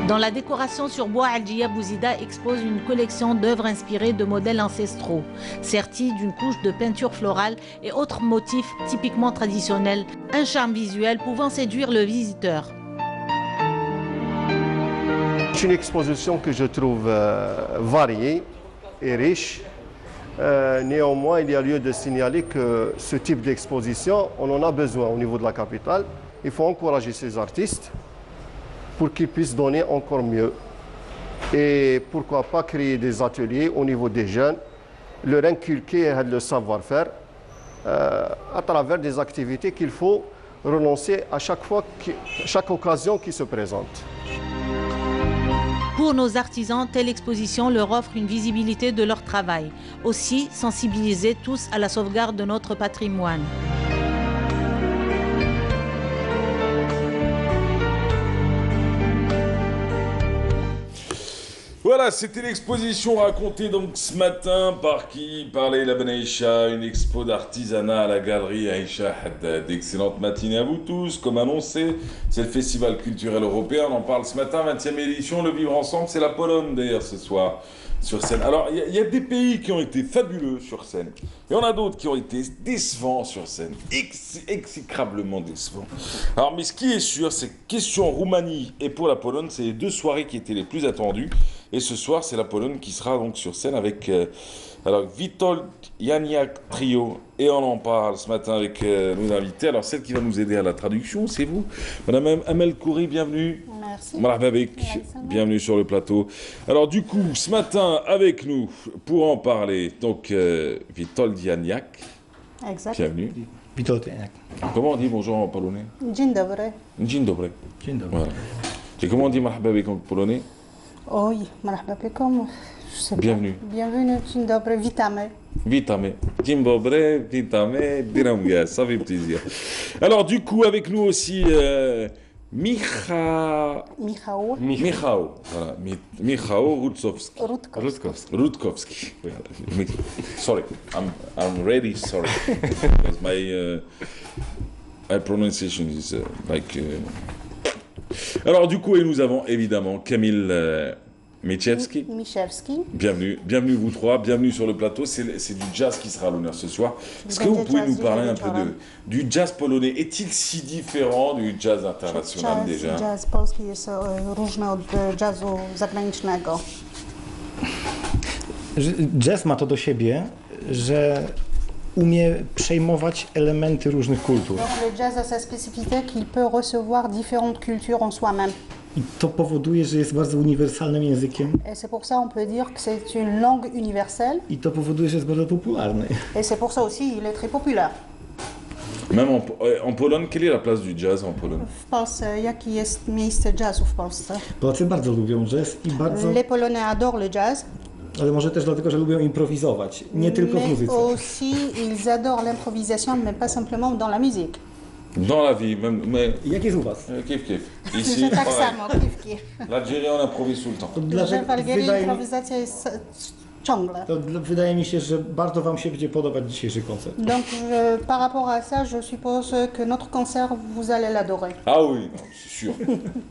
Dans la décoration sur bois, Aldjia Bouzida expose une collection d'œuvres inspirées de modèles ancestraux, serties d'une couche de peinture florale et autres motifs typiquement traditionnels, un charme visuel pouvant séduire le visiteur. C'est une exposition que je trouve variée et riche. Néanmoins, il y a lieu de signaler que ce type d'exposition, on en a besoin au niveau de la capitale. Il faut encourager ces artistes pour qu'ils puissent donner encore mieux. Et pourquoi pas créer des ateliers au niveau des jeunes leur inculquer le savoir-faire à travers des activités qu'il faut relancer à chaque occasion qui se présente. Pour nos artisans, telle exposition leur offre une visibilité de leur travail. Aussi, sensibiliser tous à la sauvegarde de notre patrimoine. Voilà, c'était l'exposition racontée donc ce matin par qui? Par Leila Ben Aïcha, une expo d'artisanat à la galerie Aïcha Haddad. Excellente matinée à vous tous. Comme annoncé, c'est le Festival culturel européen. On en parle ce matin, 20e édition. Le Vivre Ensemble, c'est la Pologne d'ailleurs ce soir sur scène. Alors, il y a des pays qui ont été fabuleux sur scène. Et on a d'autres qui ont été décevants sur scène. Exécrablement décevants. Alors, mais ce qui est sûr, c'est que question Roumanie et pour la Pologne, c'est les deux soirées qui étaient les plus attendues. Et ce soir, c'est la Pologne qui sera donc sur scène avec Witold Janiak Trio. Et on en parle ce matin avec nos invités. Alors, celle qui va nous aider à la traduction, c'est vous, Madame Amel Kouri, bienvenue. Merci. Marhaba bik, bienvenue sur le plateau. Alors, du coup, ce matin, avec nous, pour en parler, donc Witold Janiak. Exact. Bienvenue. Witold Janiak. Comment on dit bonjour en polonais? Dzień dobry. Dzień dobry. Dzień dobry. Voilà. Et comment on dit marhaba bik en polonais? Oj, marhaba bikum. Bienvenue. Bienvenue, dzień dobry, witamy. Witamy. Dzień dobry, witamy, Biramga, ça fait plaisir. Alors, du coup, avec nous aussi, Michał, voilà, Michał Rutkowski. Rutkowski. Sorry, I'm really sorry. Because my pronunciation is Alors, du coup, et nous avons évidemment Kamil Michewski. Bienvenue vous trois, bienvenue sur le plateau. C'est du jazz qui sera à l'honneur ce soir. Est-ce que vous pouvez nous parler un peu du jazz polonais? Est-il si différent du jazz international déjà? Jazz polski jest różny od jazzu zagranicznego. Jazz ma to do siebie, że umie przejmować elementy różnych kultur. Le jazz a sa spécificité qu'il peut recevoir différentes cultures en soi-même. I to powoduje, że jest bardzo uniwersalnym językiem. Et c'est pour ça on peut dire que c'est une langue universelle. I to powoduje, że jest bardzo popularny. Et c'est pour ça aussi il est très populaire. Même en Pologne, quelle est la place du jazz en Pologne? W Polsce, jakie jest miejsce jazzu w Polsce? Polacy bardzo lubią jazz i bardzo... Les Polonais adorent le jazz. Ale może też dlatego, że lubią improwizować, nie tylko w muzyce. Mais aussi, ils adorent l'improvisation, mais pas simplement dans la musique. Dans la vie, même. Mais... Jak jest u was? Kif kif. Ici, tak samo, kif kif. L'Algérie, on improvise tout le temps. Że w Algierii improwizacja jest ciągle. Wydaje mi się, że bardzo wam się będzie podobać dzisiejszy koncert. Donc, par rapport à ça, je suppose que notre concert, vous allez l'adorer. Ah oui, c'est sûr,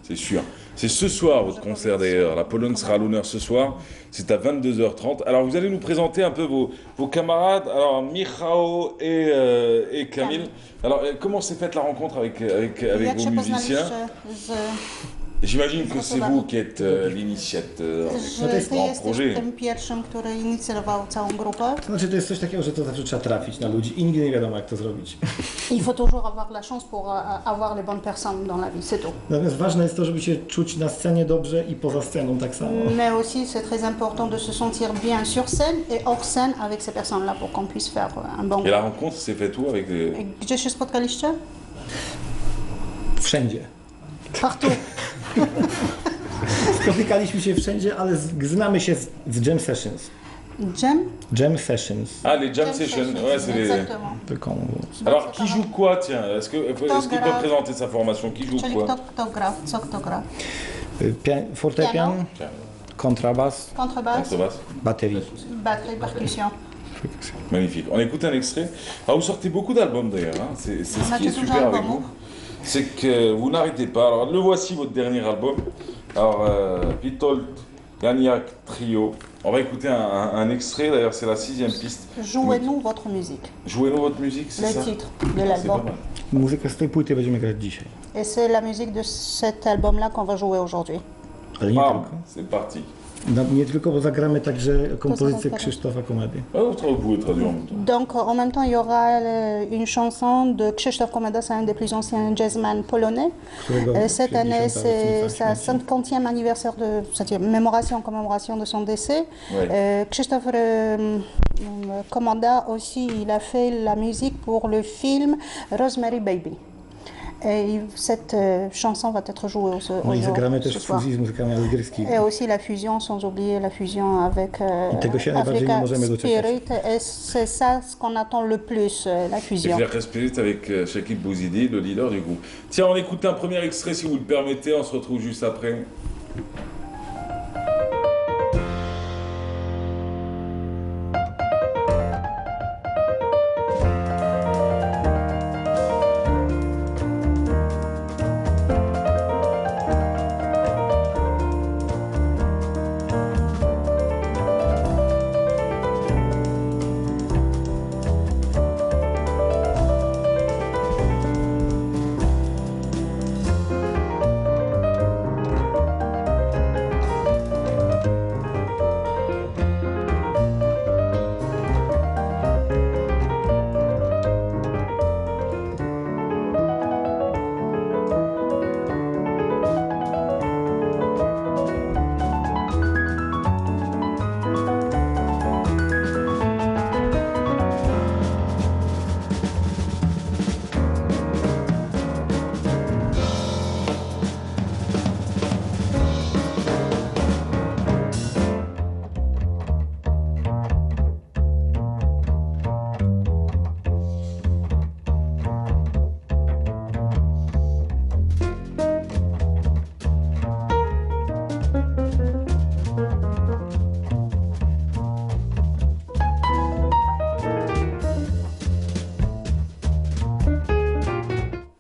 c'est sûr. C'est ce soir votre concert d'ailleurs. La Pologne sera à l'honneur ce soir. C'est à 22h30. Alors vous allez nous présenter un peu vos camarades. Alors Michał et Kamil. Alors comment s'est faite la rencontre avec vos musiciens? J'imagine que c'est vous qui êtes l'initiateur de ce grand projet. Znaczy to jest coś takiego, że to zawsze trzeba trafić na ludzi i nigdy nie wiadomo jak to zrobić. Il faut toujours avoir la chance pour avoir les bonnes personnes dans la vie, c'est tout. Natomiast ważne jest to, żeby się czuć na scenie dobrze i poza sceną tak samo. Mais aussi c'est très important de se sentir bien sur scène et hors scène avec ces personnes-là pour qu'on puisse faire un bon. Et la rencontre s'est faite où avec des... Gdzie się spotkaliście? Wszędzie. Partout. Spotykaliśmy się wszędzie, ale znamy się z jam sessions. Jam sessions. Ah, les jam sessions, ouais, c'est les... Alors, qui joue quoi, tiens? Est-ce qu'il peut présenter sa formation? Qui joue quoi? Co kto gra? Fortepian, kontrabas, batterie. Batterie, percussion. Magnifique. On écoute un extrait. Alors, vous sortez beaucoup d'albums d'ailleurs, hein. C'est ce qui est super avec vous. C'est que vous n'arrêtez pas. Alors, le voici, votre dernier album. Alors, Witold Janiak Trio. On va écouter un extrait, d'ailleurs, c'est la 6e piste. Jouez-nous votre musique. Jouez-nous votre musique, c'est ça? Le titre de l'album. Muzykę z tej płyty będziemy grać dzisiaj. Et c'est la musique de cet album-là qu'on va jouer aujourd'hui. Ale nie tylko. C'est parti. Nie tylko, bo zagramy także kompozycję Krzysztofa Komedy. Donc en même temps il y aura une chanson de Krzysztof Komeda, c'est un des plus anciens jazzmen polonais. Cette année c'est sa 50e anniversaire, c'est-à-dire commémoration de son décès. Krzysztof Commanda aussi, il a fait la musique pour le film Rosemary Baby. Et cette chanson va être jouée No i aujourd'hui. zagramy też w fuzji z muzykami algierskimi. Et aussi la fusion, sans oublier la fusion avec tego się najbardziej nie Africa możemy doczekać. Spirit. Et c'est ça ce qu'on attend le plus, la fusion. Africa Spirit avec Shakib Bouzidi, le leader du groupe. Tiens, on écoute un premier extrait si vous le permettez, on se retrouve juste après.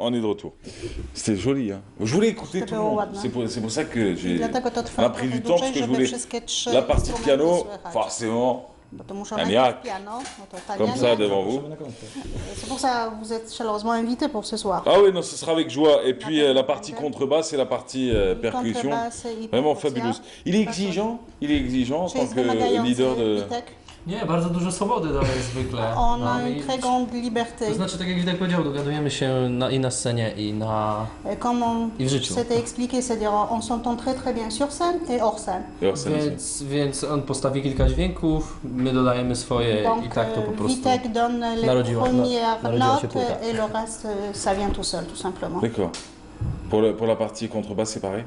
On est de retour. C'était joli, hein. Je voulais écouter tout le monde. C'est pour ça que on a pris du temps, parce que je voulais la partie piano, forcément, maniaque, comme ça devant vous. C'est pour ça que vous êtes chaleureusement invité pour ce soir. Ah oui, non, ce sera avec joie. Et puis la partie contrebasse et la partie percussion, vraiment fabuleuse. Il est exigeant en tant que leader de... Nie, bardzo dużo swobody daje zwykle. On a une très grande liberté. To znaczy, tak jak Witek powiedział, dogadujemy się i na scenie, i w życiu. C'était expliqué, c'est-à-dire on s'entend très bien sur scène et hors scène. Więc on postawi kilka dźwięków, my dodajemy swoje donc, i tak to po prostu Witek donne les premières notes et le reste, ça vient tout seul, tout simplement. D'accord. Pour la partie contrebasse, c'est pareil?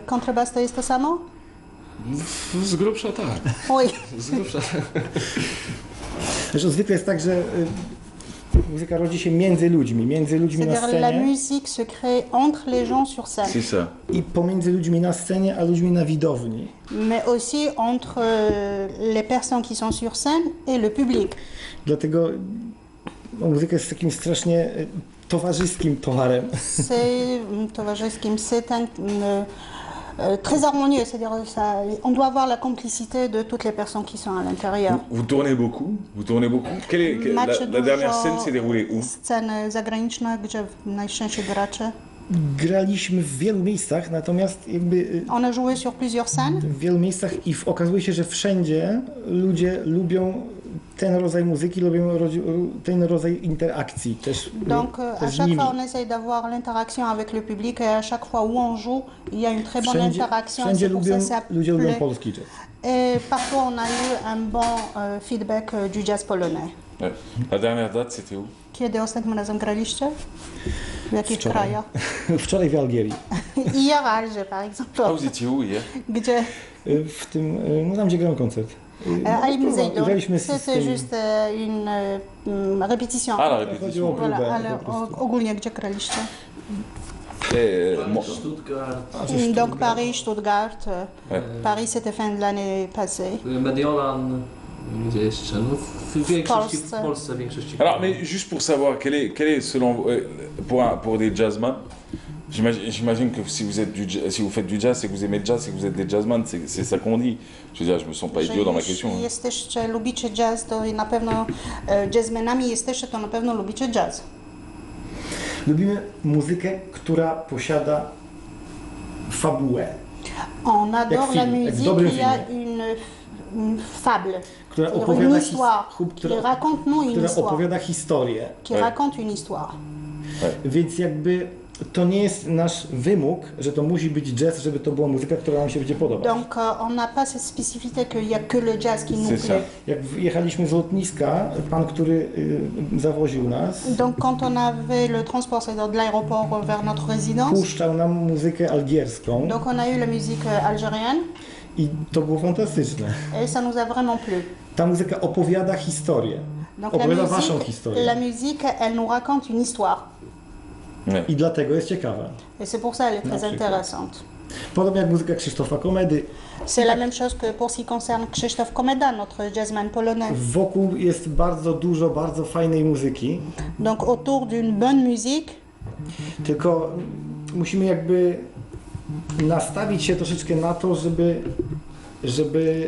Contrebasse to jest to samo? Z grubsza tak. Oui. Z grubsza. Zresztą zwykle jest tak, że muzyka rodzi się między ludźmi na scenie. La musique se crée entre les gens sur scène. C'est ça. I pomiędzy ludźmi na scenie, a ludźmi na widowni. Mais aussi entre les personnes qui sont sur scène et le public. Dlatego muzyka jest takim strasznie towarzyskim towarem. C'est un très harmonieux, c'est-à-dire on doit avoir la complicité de toutes les personnes qui sont à l'intérieur. Vous tournez beaucoup? La dernière scène s'est déroulée où? Scène zagraniczna, gdzie najczęściej gracze? Graliśmy w wielu miejscach, natomiast jakby... On a joué sur plusieurs scènes. W wielu miejscach i okazuje się, że wszędzie ludzie lubią ten rodzaj muzyki, lubią ten rodzaj interakcji też. Donc à chaque fois on essaye d'avoir l'interaction avec le public et à chaque fois où on joue, il y a une très bonne interaction. Wszędzie ludzie lubią polski jazz. Et parfois on a eu un bon feedback du jazz polonais. Ouais. La dernière date, c'était où? Kiedy ostatnim razem graliście? W jakich krajach? Wczoraj w Algérii. Hier à Alger, par exemple. Ah, vous étiez où hier? Gdzie? W tym, no tam gdzie grałem koncert. À Ibn Zaydon. C'était juste une répétition. Ah, la répétition. Voilà, ale ogólnie gdzie graliście? Stuttgart. Donc Paris, Stuttgart. Paris, c'était fin de l'année passée. Mediolan. Gdzie jeszcze? No, w większości w Polsce, większości. Alors, mais juste pour savoir, quel est selon vous, pour des jazzmen, j'imagine que si vous faites du jazz, c'est que vous aimez le jazz, c'est que vous êtes des jazzmen, c'est ça qu'on dit. Je veux dire, je me sens pas idiot dans ma question. Jeśli jesteście, lubicie jazz, to na pewno jazzmenami jesteście, to na pewno lubicie jazz. Lubimy muzykę, która posiada fabułę. On adore la musique qui a une fable, une histoire, qui raconte nous une histoire, opowiada historię. Qui raconte une histoire. Więc jakby to nie jest nasz wymóg, że to musi być jazz, żeby to była muzyka, która nam się będzie podobać. Donc on n'a pas cette spécificité qu'il y a que le jazz qui nous plaît. Jak jechaliśmy z lotniska, pan, który zawoził nas, donc quand on avait le transport de l'aéroport vers notre résidence, puszczał nam muzykę algierską. Donc on a eu la musique algérienne. I to było fantastyczne. Et ça nous a vraiment plu. Ta muzyka opowiada historię. Donc opowiada waszą historię. La musique, elle nous raconte une histoire. I dlatego jest ciekawa. Et c'est pour ça qu'elle est très intéressante. Podobnie jak muzyka Krzysztofa Komedy. C'est la même chose que pour ce qui concerne Krzysztof Komeda, notre jazzman polonais. Wokół jest bardzo dużo bardzo fajnej muzyki. Donc autour d'une bonne musique. Tylko musimy jakby nastawić się troszeczkę na to, żeby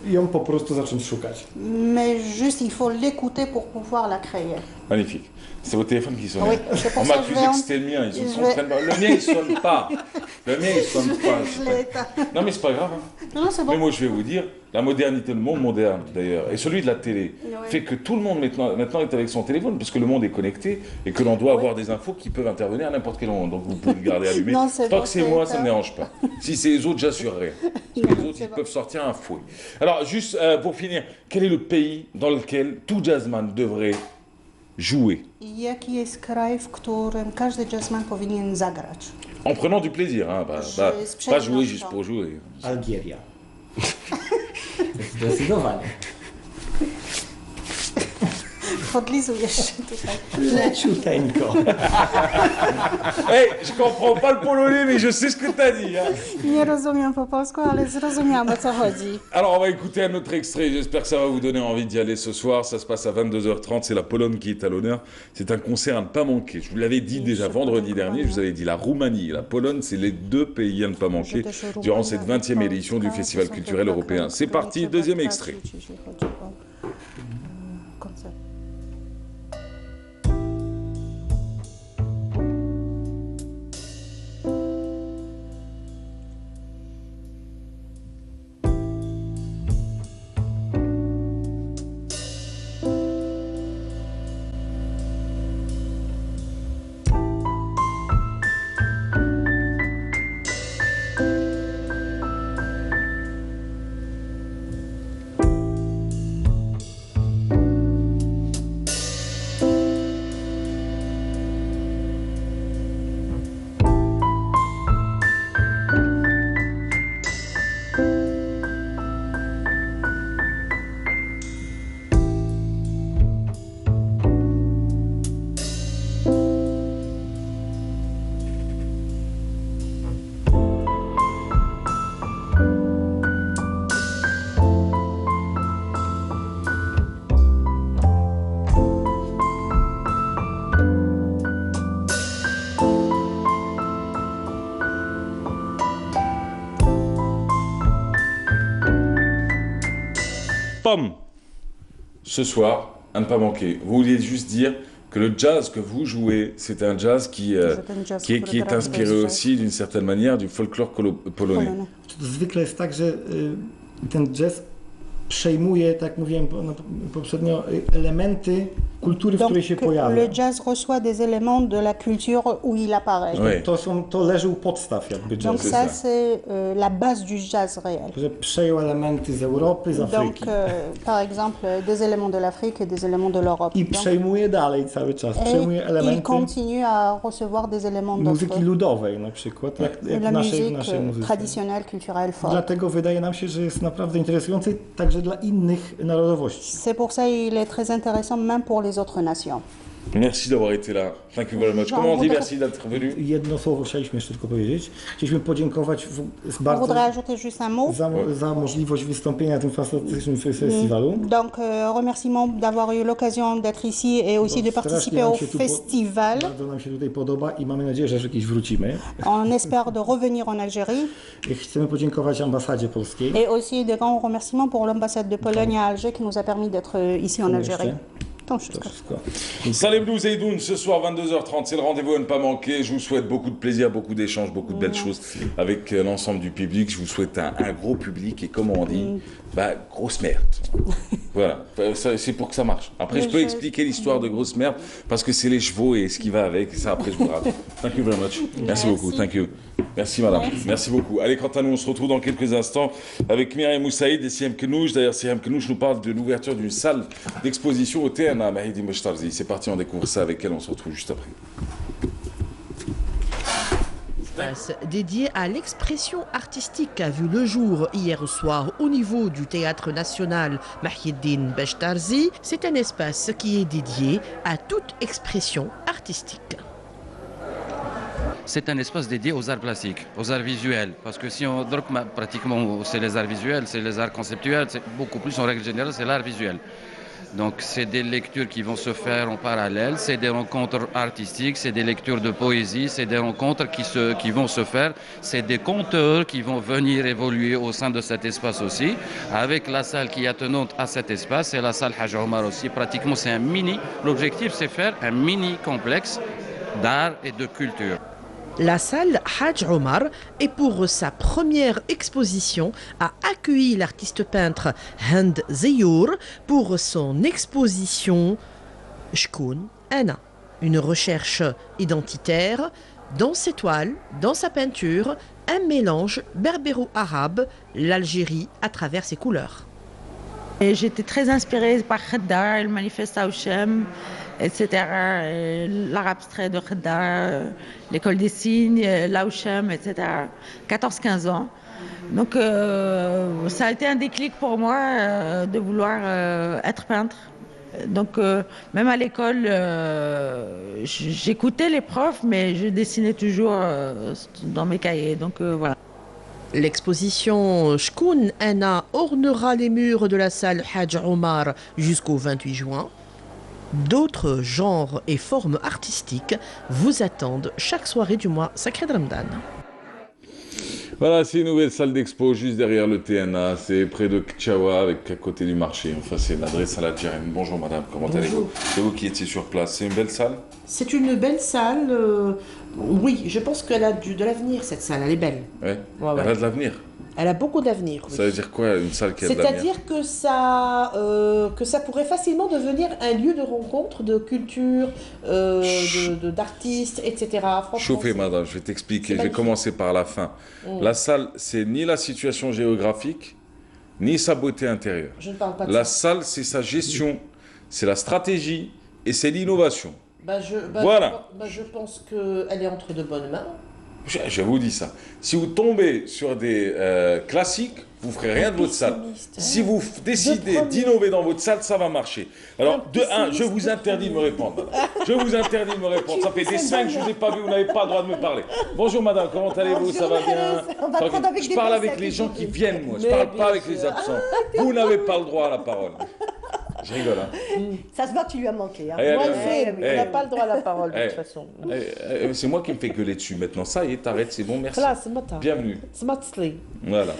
ją po prostu zacząć szukać. Mais juste il faut l'écouter pour pouvoir la créer. Magnifique. C'est vos téléphones qui sonnent. Oui, on m'a accusé que c'était le mien. Ils sont en train de... Le mien, il sonne pas. Le mien, il sonne pas. Non, mais c'est pas grave. Hein. Non, c'est bon. Mais moi, je vais vous dire, la modernité, le monde moderne d'ailleurs, et celui de la télé, fait que tout le monde maintenant est avec son téléphone, parce que le monde est connecté et que l'on doit avoir des infos qui peuvent intervenir à n'importe quel moment. Donc vous pouvez le garder allumé. Non, tant que c'est moi, ça ne me dérange pas. Si c'est les autres, j'assurerai. Parce que les autres, ils peuvent sortir un fouet. Alors, juste pour finir, quel est le pays dans lequel tout jazzman devrait jouer? Jaki jest kraj, w którym każdy jazzman powinien zagrać? En prenant du plaisir, hein, pas jouer juste pour jouer. Algéria. Zdecydowanie. Podlizujesz się tutaj. Leciuteńko. Hey, je comprends pas le polonais, mais je sais ce que t'as dit. Hein. Nie rozumiem po polsku, ale zrozumiałam, o co chodzi. Alors, on va écouter un autre extrait. J'espère que ça va vous donner envie d'y aller ce soir. Ça se passe à 22h30. C'est la Pologne qui est à l'honneur. C'est un concert à ne pas manquer. Je vous l'avais dit déjà vendredi dernier. Je vous avais dit la Roumanie et la Pologne, c'est les deux pays à ne pas manquer durant cette 20e édition du Festival culturel européen. C'est parti, deuxième extrait. Pom. Ce soir, à ne pas manquer. Vous vouliez juste dire que le jazz que vous jouez, c'est un jazz qui est inspiré aussi d'une certaine manière du folklore polonais. Zwykle jest tak, że ten jazz przejmuje, tak jak mówiłem poprzednio, elementy kultury, w której się pojawia. Le jazz reçoit des éléments de la culture où il apparaît. Oui. To leży u podstaw jakby jazzu. Donc ça c'est la base du jazz réel. Że przejął elementy z Europy, z Afryki. Donc par exemple des éléments de l'Afrique et des éléments de l'Europe. I przejmuje dalej cały czas. Przejmuje elementy. Il continue à recevoir des éléments muzyki ludowej na przykład, jak la naszej musique traditionnelle, culturelle forte. Dlatego wydaje nam się, że jest naprawdę interesujący także dla innych narodowości. C'est pour ça il est très intéressant même pour les autres nations. Merci d'avoir été là. Thank you very much. Comment on dit merci d'être venu? Jedno słowo chcieliśmy jeszcze tylko powiedzieć. Chcieliśmy podziękować bardzo za możliwość wystąpienia na tym fantastycznym festiwalu. Donc remerciement d'avoir eu l'occasion d'être ici et aussi de participer au festival. Bardzo nam się tutaj podoba i mamy nadzieję, że kiedyś wrócimy. On espère de revenir en Algérie. Chcemy podziękować ambasadzie polskiej. Et aussi de grands remerciements pour l'ambassade de Pologne à Alger qui nous a permis d'être ici en Algérie. Salim Blou Zeydoun, ce soir 22h30, c'est le rendez-vous à ne pas manquer. Je vous souhaite beaucoup de plaisir, beaucoup d'échanges, beaucoup de belles choses avec l'ensemble du public. Je vous souhaite un gros public et comme on dit, grosse merde. Voilà, c'est pour que ça marche. Après, je peux expliquer l'histoire de grosse merde parce que c'est les chevaux et ce qui va avec. Et ça, après, je vous raconte. Thank you very much. Merci beaucoup. Thank you. Merci madame. Merci beaucoup. Allez, quant à nous, on se retrouve dans quelques instants avec Myriam Moussaïd et Siem Kenouch. D'ailleurs, Siem Kenouch nous parle de l'ouverture d'une salle d'exposition au TNA Mahidi Meshtarzi. C'est parti, on découvre ça avec elle. On se retrouve juste après. Espace dédié à l'expression artistique a vu le jour hier soir au niveau du Théâtre National Mahieddine Beshtarzi. C'est un espace qui est dédié à toute expression artistique. C'est un espace dédié aux arts plastiques, aux arts visuels. Parce que si on pratiquement c'est les arts visuels, c'est les arts conceptuels, c'est beaucoup plus en règle générale, c'est l'art visuel. Donc c'est des lectures qui vont se faire en parallèle, c'est des rencontres artistiques, c'est des lectures de poésie, c'est des rencontres qui vont se faire, c'est des conteurs qui vont venir évoluer au sein de cet espace aussi, avec la salle qui est attenante à cet espace, et la salle Haj Omar aussi. Pratiquement c'est un mini, l'objectif c'est faire un mini complexe d'art et de culture. La salle Haj Omar est pour sa première exposition a accueilli l'artiste peintre Hand Zeyour pour son exposition Shkoun Ana, une recherche identitaire dans ses toiles, dans sa peinture, un mélange berbéro-arabe, l'Algérie à travers ses couleurs. J'étais très inspirée par Khaddar, le manifeste Hauchem, etc. L'art abstrait de Khaddar, l'école des signes, l'Hauchem, etc. 14-15 ans. Donc ça a été un déclic pour moi de vouloir être peintre. Donc même à l'école, j'écoutais les profs, mais je dessinais toujours dans mes cahiers. Donc voilà. L'exposition Shkoun Ana ornera les murs de la salle Haj Omar jusqu'au 28 juin. D'autres genres et formes artistiques vous attendent chaque soirée du mois sacré de Ramadan. Voilà, c'est une nouvelle salle d'expo juste derrière le TNA, c'est près de Kchawa, à côté du marché. Enfin, c'est l'adresse à l'Algérienne. Bonjour madame, comment allez-vous? C'est vous qui étiez sur place, c'est une belle salle? C'est une belle salle, oui, je pense qu'elle a de l'avenir cette salle, elle est belle. Ouais. Elle a de l'avenir? Elle a beaucoup d'avenir. Oui. Ça veut dire quoi, une salle qui a de l'avenir? C'est-à-dire que ça pourrait facilement devenir un lieu de rencontre, de culture, d'artistes, etc. Chauffez, madame, je vais t'expliquer. Je vais commencer par la fin. La salle, c'est ni la situation géographique, ni sa beauté intérieure. Je ne parle pas de la salle, c'est sa gestion, c'est la stratégie et c'est l'innovation. Voilà. Je pense qu'elle est entre de bonnes mains. Je vous dis ça. Si vous tombez sur des classiques, vous ne ferez rien de votre salle. Si vous décidez d'innover dans votre salle, ça va marcher. Alors, de un, je vous interdis de me répondre. Je vous interdis de me répondre. Ça fait des semaines que je ne vous ai pas vu, vous n'avez pas le droit de me parler. Bonjour madame, comment allez-vous? Ça va bien? Je parle avec les gens qui viennent, moi. Je ne parle pas avec les absents. Vous n'avez pas le droit à la parole. Je rigole, hein. Ça se voit que tu lui as manqué. Hein. Il n'a pas le droit à la parole, de toute façon. C'est moi qui me fais gueuler dessus maintenant. Ça y est, t'arrêtes, c'est bon, merci. Bienvenue. Voilà.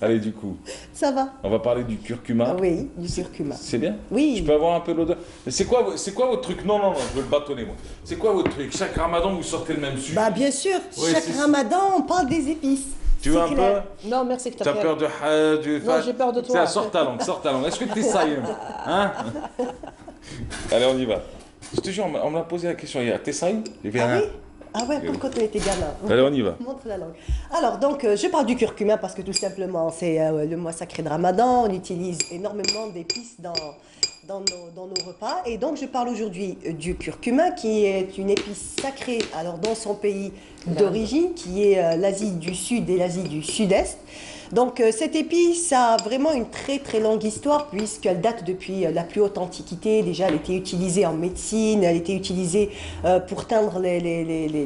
Allez, du coup. Ça va. On va parler du curcuma. Oui, du curcuma. C'est bien? Oui. Je peux avoir un peu l'odeur. Mais c'est quoi votre truc? Non, je veux le bâtonner, moi. C'est quoi votre truc? Chaque ramadan, vous sortez le même sujet? Bah, bien sûr. Oui, chaque ramadan, on parle des épices. Tu veux un peu? Non, merci. T'as peur du Non, j'ai peur de toi. Sors ta langue. Est-ce que tu essayes? Hein? Allez, on y va. Je te jure, on m'a posé la question hier. T'essayes? Ah ouais, comme quand on était gamin. Allez, on y va. Montre la langue. Alors, donc, je parle du curcuma parce que tout simplement, c'est le mois sacré de Ramadan. On utilise énormément d'épices dans nos repas. Et donc, je parle aujourd'hui du curcuma, qui est une épice sacrée alors dans son pays d'origine, qui est l'Asie du Sud et l'Asie du Sud-Est. Donc cette épice a vraiment une très très longue histoire puisqu'elle date depuis la plus haute antiquité. Déjà, elle était utilisée en médecine, elle était utilisée pour teindre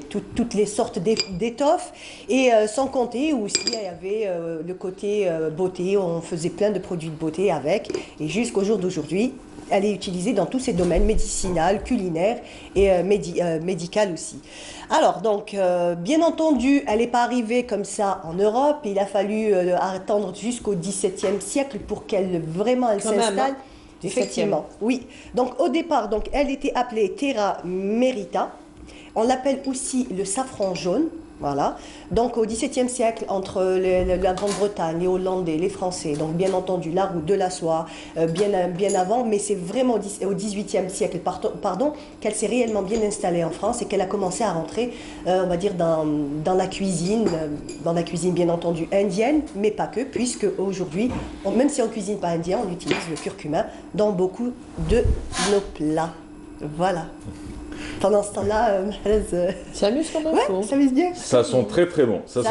toutes les sortes d'étoffes. Et sans compter aussi, il y avait le côté beauté, on faisait plein de produits de beauté avec. Et jusqu'au jour d'aujourd'hui, elle est utilisée dans tous ces domaines, médicinal, culinaire et médical aussi. Alors, donc, bien entendu, elle n'est pas arrivée comme ça en Europe. Il a fallu attendre jusqu'au XVIIe siècle pour qu'elle s'installe effectivement, oui. Donc au départ, donc, elle était appelée Terra Merita. On l'appelle aussi le safran jaune. Voilà. Donc au XVIIe siècle, entre la Grande-Bretagne, les Hollandais, les Français, donc bien entendu la route de la soie, bien avant, mais c'est vraiment au XVIIIe siècle, qu'elle s'est réellement bien installée en France et qu'elle a commencé à rentrer, on va dire, dans la cuisine bien entendu indienne, mais pas que, puisque aujourd'hui, même si on ne cuisine pas indien, on utilise le curcuma dans beaucoup de nos plats. Voilà. Pendant ce temps-là, ça amuse quand même. Ouais, ça s'amuse bien. Ça sent très très bon. Ça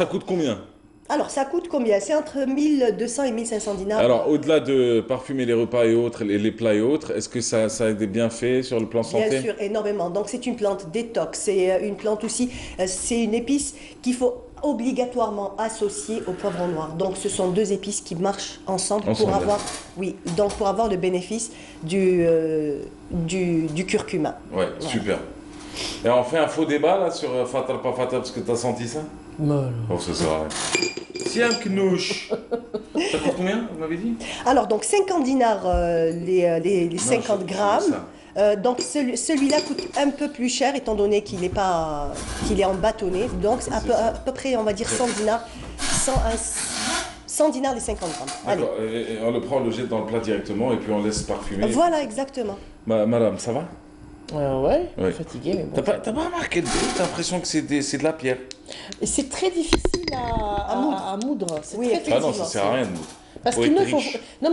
coûte combien? Alors, ça coûte combien? C'est entre 1200 et 1500 dinars. Alors, au-delà de parfumer les repas et autres, les plats et autres, est-ce que ça a des bienfaits sur le plan santé? Bien sûr, énormément. Donc, c'est une plante détox. C'est une plante aussi, c'est une épice qu'il faut obligatoirement associer au poivron noir. Donc, ce sont deux épices qui marchent ensemble pour avoir le bénéfice du curcuma. Ouais, voilà. Super. Et on fait un faux débat là sur fatal pas fatal parce que tu as senti ça? Non. Oh, ça sert à rien. Si un knouche. Ça coûte combien, vous m'avez dit? Alors, donc 50 dinars les 50 grammes. Donc celui-là coûte un peu plus cher étant donné qu'il est en bâtonnet. Donc à peu près, on va dire 100 dinars, 100 dinars les 50 grammes. D'accord, on le prend, on le jette dans le plat directement et puis on laisse parfumer. Voilà, exactement. Madame, ça va? Ouais, fatigué, mais bon. T'as pas remarqué, t'as l'impression que c'est de la pierre? C'est très difficile à moudre. Oui, ah non, ça sert à rien de moudre. Parce qu'il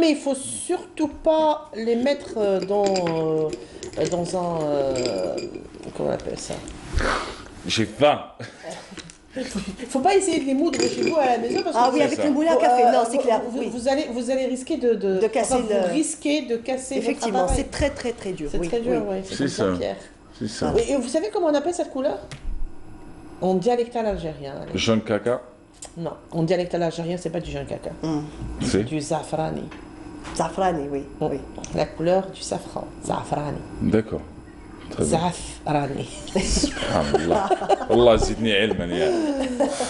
il faut surtout pas les mettre dans un comment on appelle ça? J'ai faim. Faut pas essayer de les moudre chez vous à la maison parce que avec le moulin à café, non, c'est clair. Vous allez risquer de casser vous risquez de casser. Effectivement, c'est très très très dur. C'est très dur, oui. C'est ça. C'est ça. Et vous savez comment on appelle cette couleur? En dialectal algérien. Jaune caca. Non, en dialectal algérien, c'est pas du jaune caca. C'est du zafrani. Zafrani, oui. La couleur du safran. Zafrani. D'accord. Zafrani. Subhanallah. Allah zidni ilman ya.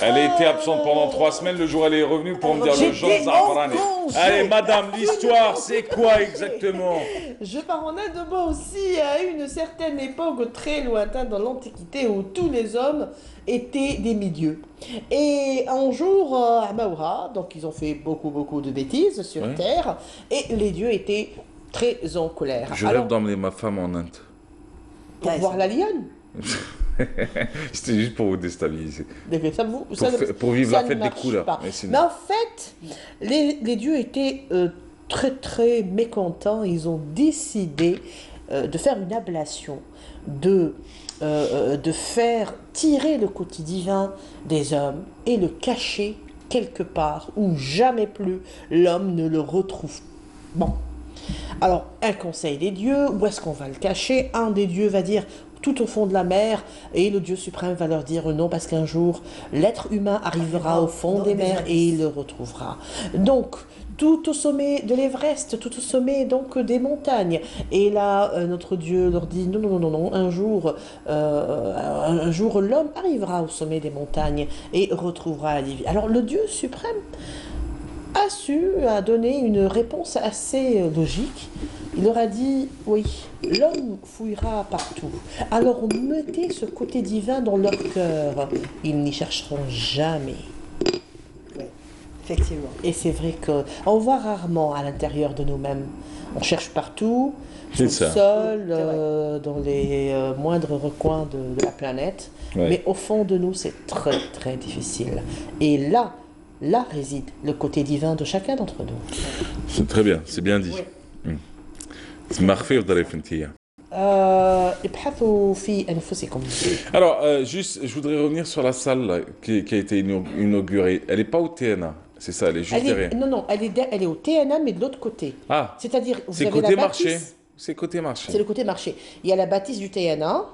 Elle a été absente pendant 3 semaines. Le jour, elle est revenue pour me dire le jaune zafrani. Allez, madame, l'histoire, c'est quoi exactement? Je pars en Inde, moi aussi, à une certaine époque très lointaine dans l'Antiquité où tous les hommes étaient des milieux. Et un jour, à Maoura, donc ils ont fait beaucoup de bêtises sur Terre, et les dieux étaient très en colère. Je rêve d'emmener ma femme en Inde. Pour voir la lionne. C'était juste pour vous déstabiliser. Pour vivre la fête des couleurs. Mais en fait, les dieux étaient très mécontents. Ils ont décidé de faire une ablation, de faire tirer le côté divin des hommes et le cacher quelque part où jamais plus l'homme ne le retrouve. Bon. Alors, un conseil des dieux, où est-ce qu'on va le cacher? Un des dieux va dire tout au fond de la mer, et le Dieu suprême va leur dire non, parce qu'un jour, l'être humain arrivera au fond des mers et il le retrouvera. Donc, tout au sommet de l'Everest, tout au sommet donc des montagnes. Et là, notre Dieu leur dit non, un jour l'homme arrivera au sommet des montagnes et retrouvera la vie. Alors, le Dieu suprême a donné une réponse assez logique. Il leur a dit, oui, l'homme fouillera partout. Alors mettez ce côté divin dans leur cœur. Ils n'y chercheront jamais. Oui, effectivement. Et c'est vrai qu'on voit rarement à l'intérieur de nous-mêmes. On cherche partout, sur le sol, dans les moindres recoins de la planète. Ouais. Mais au fond de nous, c'est très, très difficile. Et là réside le côté divin de chacun d'entre nous. C'est très bien, c'est bien dit. Oui. Alors, juste, je voudrais revenir sur la salle là, qui a été inaugurée. Elle n'est pas au TNA, c'est ça, elle est juste derrière. Non, elle est au TNA, mais de l'autre côté. Ah, c'est-à-dire, c'est côté marché. C'est côté marché. C'est le côté marché. Il y a la bâtisse du TNA.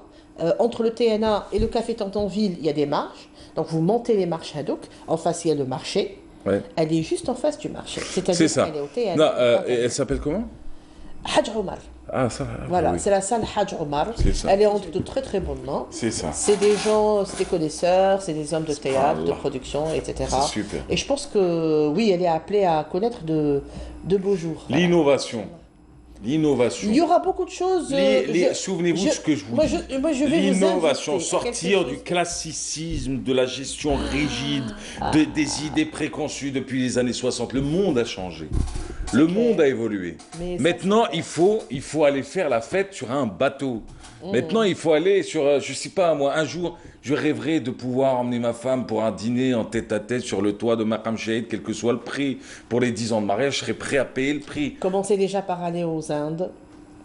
Entre le TNA et le café Tantanville, il y a des marches. Donc vous montez les marches Hadouk. En face, il y a le marché. Ouais. Elle est juste en face du marché. C'est-à-dire qu'elle est au TNA. Non, elle s'appelle comment? Hadj Omar. Ah, ça. Voilà, oui. C'est la salle Hadj Omar. Elle est entre de très très bonnes mains. C'est ça. C'est des gens, c'est des connaisseurs, c'est des hommes de théâtre, de production, etc. C'est super. Et je pense que oui, elle est appelée à connaître de beaux jours. L'innovation. L'innovation. Il y aura beaucoup de choses. Souvenez-vous de ce que je vous dis. Je vais l'innovation, vous sortir du classicisme, de la gestion rigide, des idées préconçues depuis les années 60. Le monde a changé. Le monde a évolué. Maintenant, il faut aller faire la fête sur un bateau. Maintenant, il faut aller sur, je sais pas moi, un jour, je rêverais de pouvoir emmener ma femme pour un dîner en tête-à-tête sur le toit de Maqam Shahid, quel que soit le prix. Pour les 10 ans de mariage, je serais prêt à payer le prix. Commencez déjà par aller aux Indes.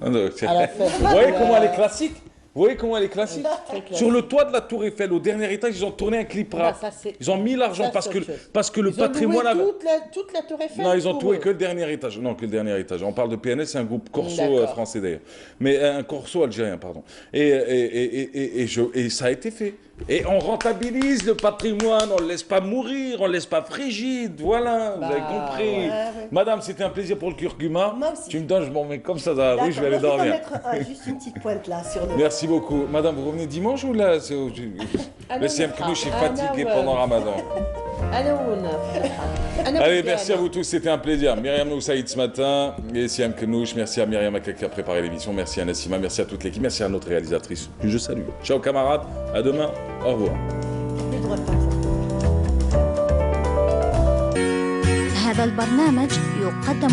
Vous voyez comment elle est classique? Vous voyez comment elle est classique? Sur le toit de la Tour Eiffel, au dernier étage, ils ont tourné un clip rap. Ils ont mis l'argent parce que le patrimoine... Ils ont loué toute la Tour Eiffel? Non, ils ont loué que le dernier étage. Non, que le dernier étage. On parle de PNL, c'est un groupe corso français d'ailleurs. Mais un corso algérien, pardon. Et ça a été fait. Et on rentabilise le patrimoine, on ne le laisse pas mourir, on ne le laisse pas frigide, voilà, vous avez compris. Madame, c'était un plaisir pour le curcuma. Tu me donnes, je m'en mets comme ça dans la rue, je vais aller dormir. Juste une petite pointe là sur le... Merci beaucoup. Madame, vous revenez dimanche ou là? Le CM Knouch est fatigué pendant Ramadan. Allez, merci à vous tous, c'était un plaisir. Myriam Noussaïd ce matin et Siam Knouch. Merci à Myriam Akak qui a préparé l'émission. Merci à Nassima, merci à toute l'équipe, merci à notre réalisatrice que je salue. Ciao camarades, à demain, au revoir. هذا البرنامج يقدم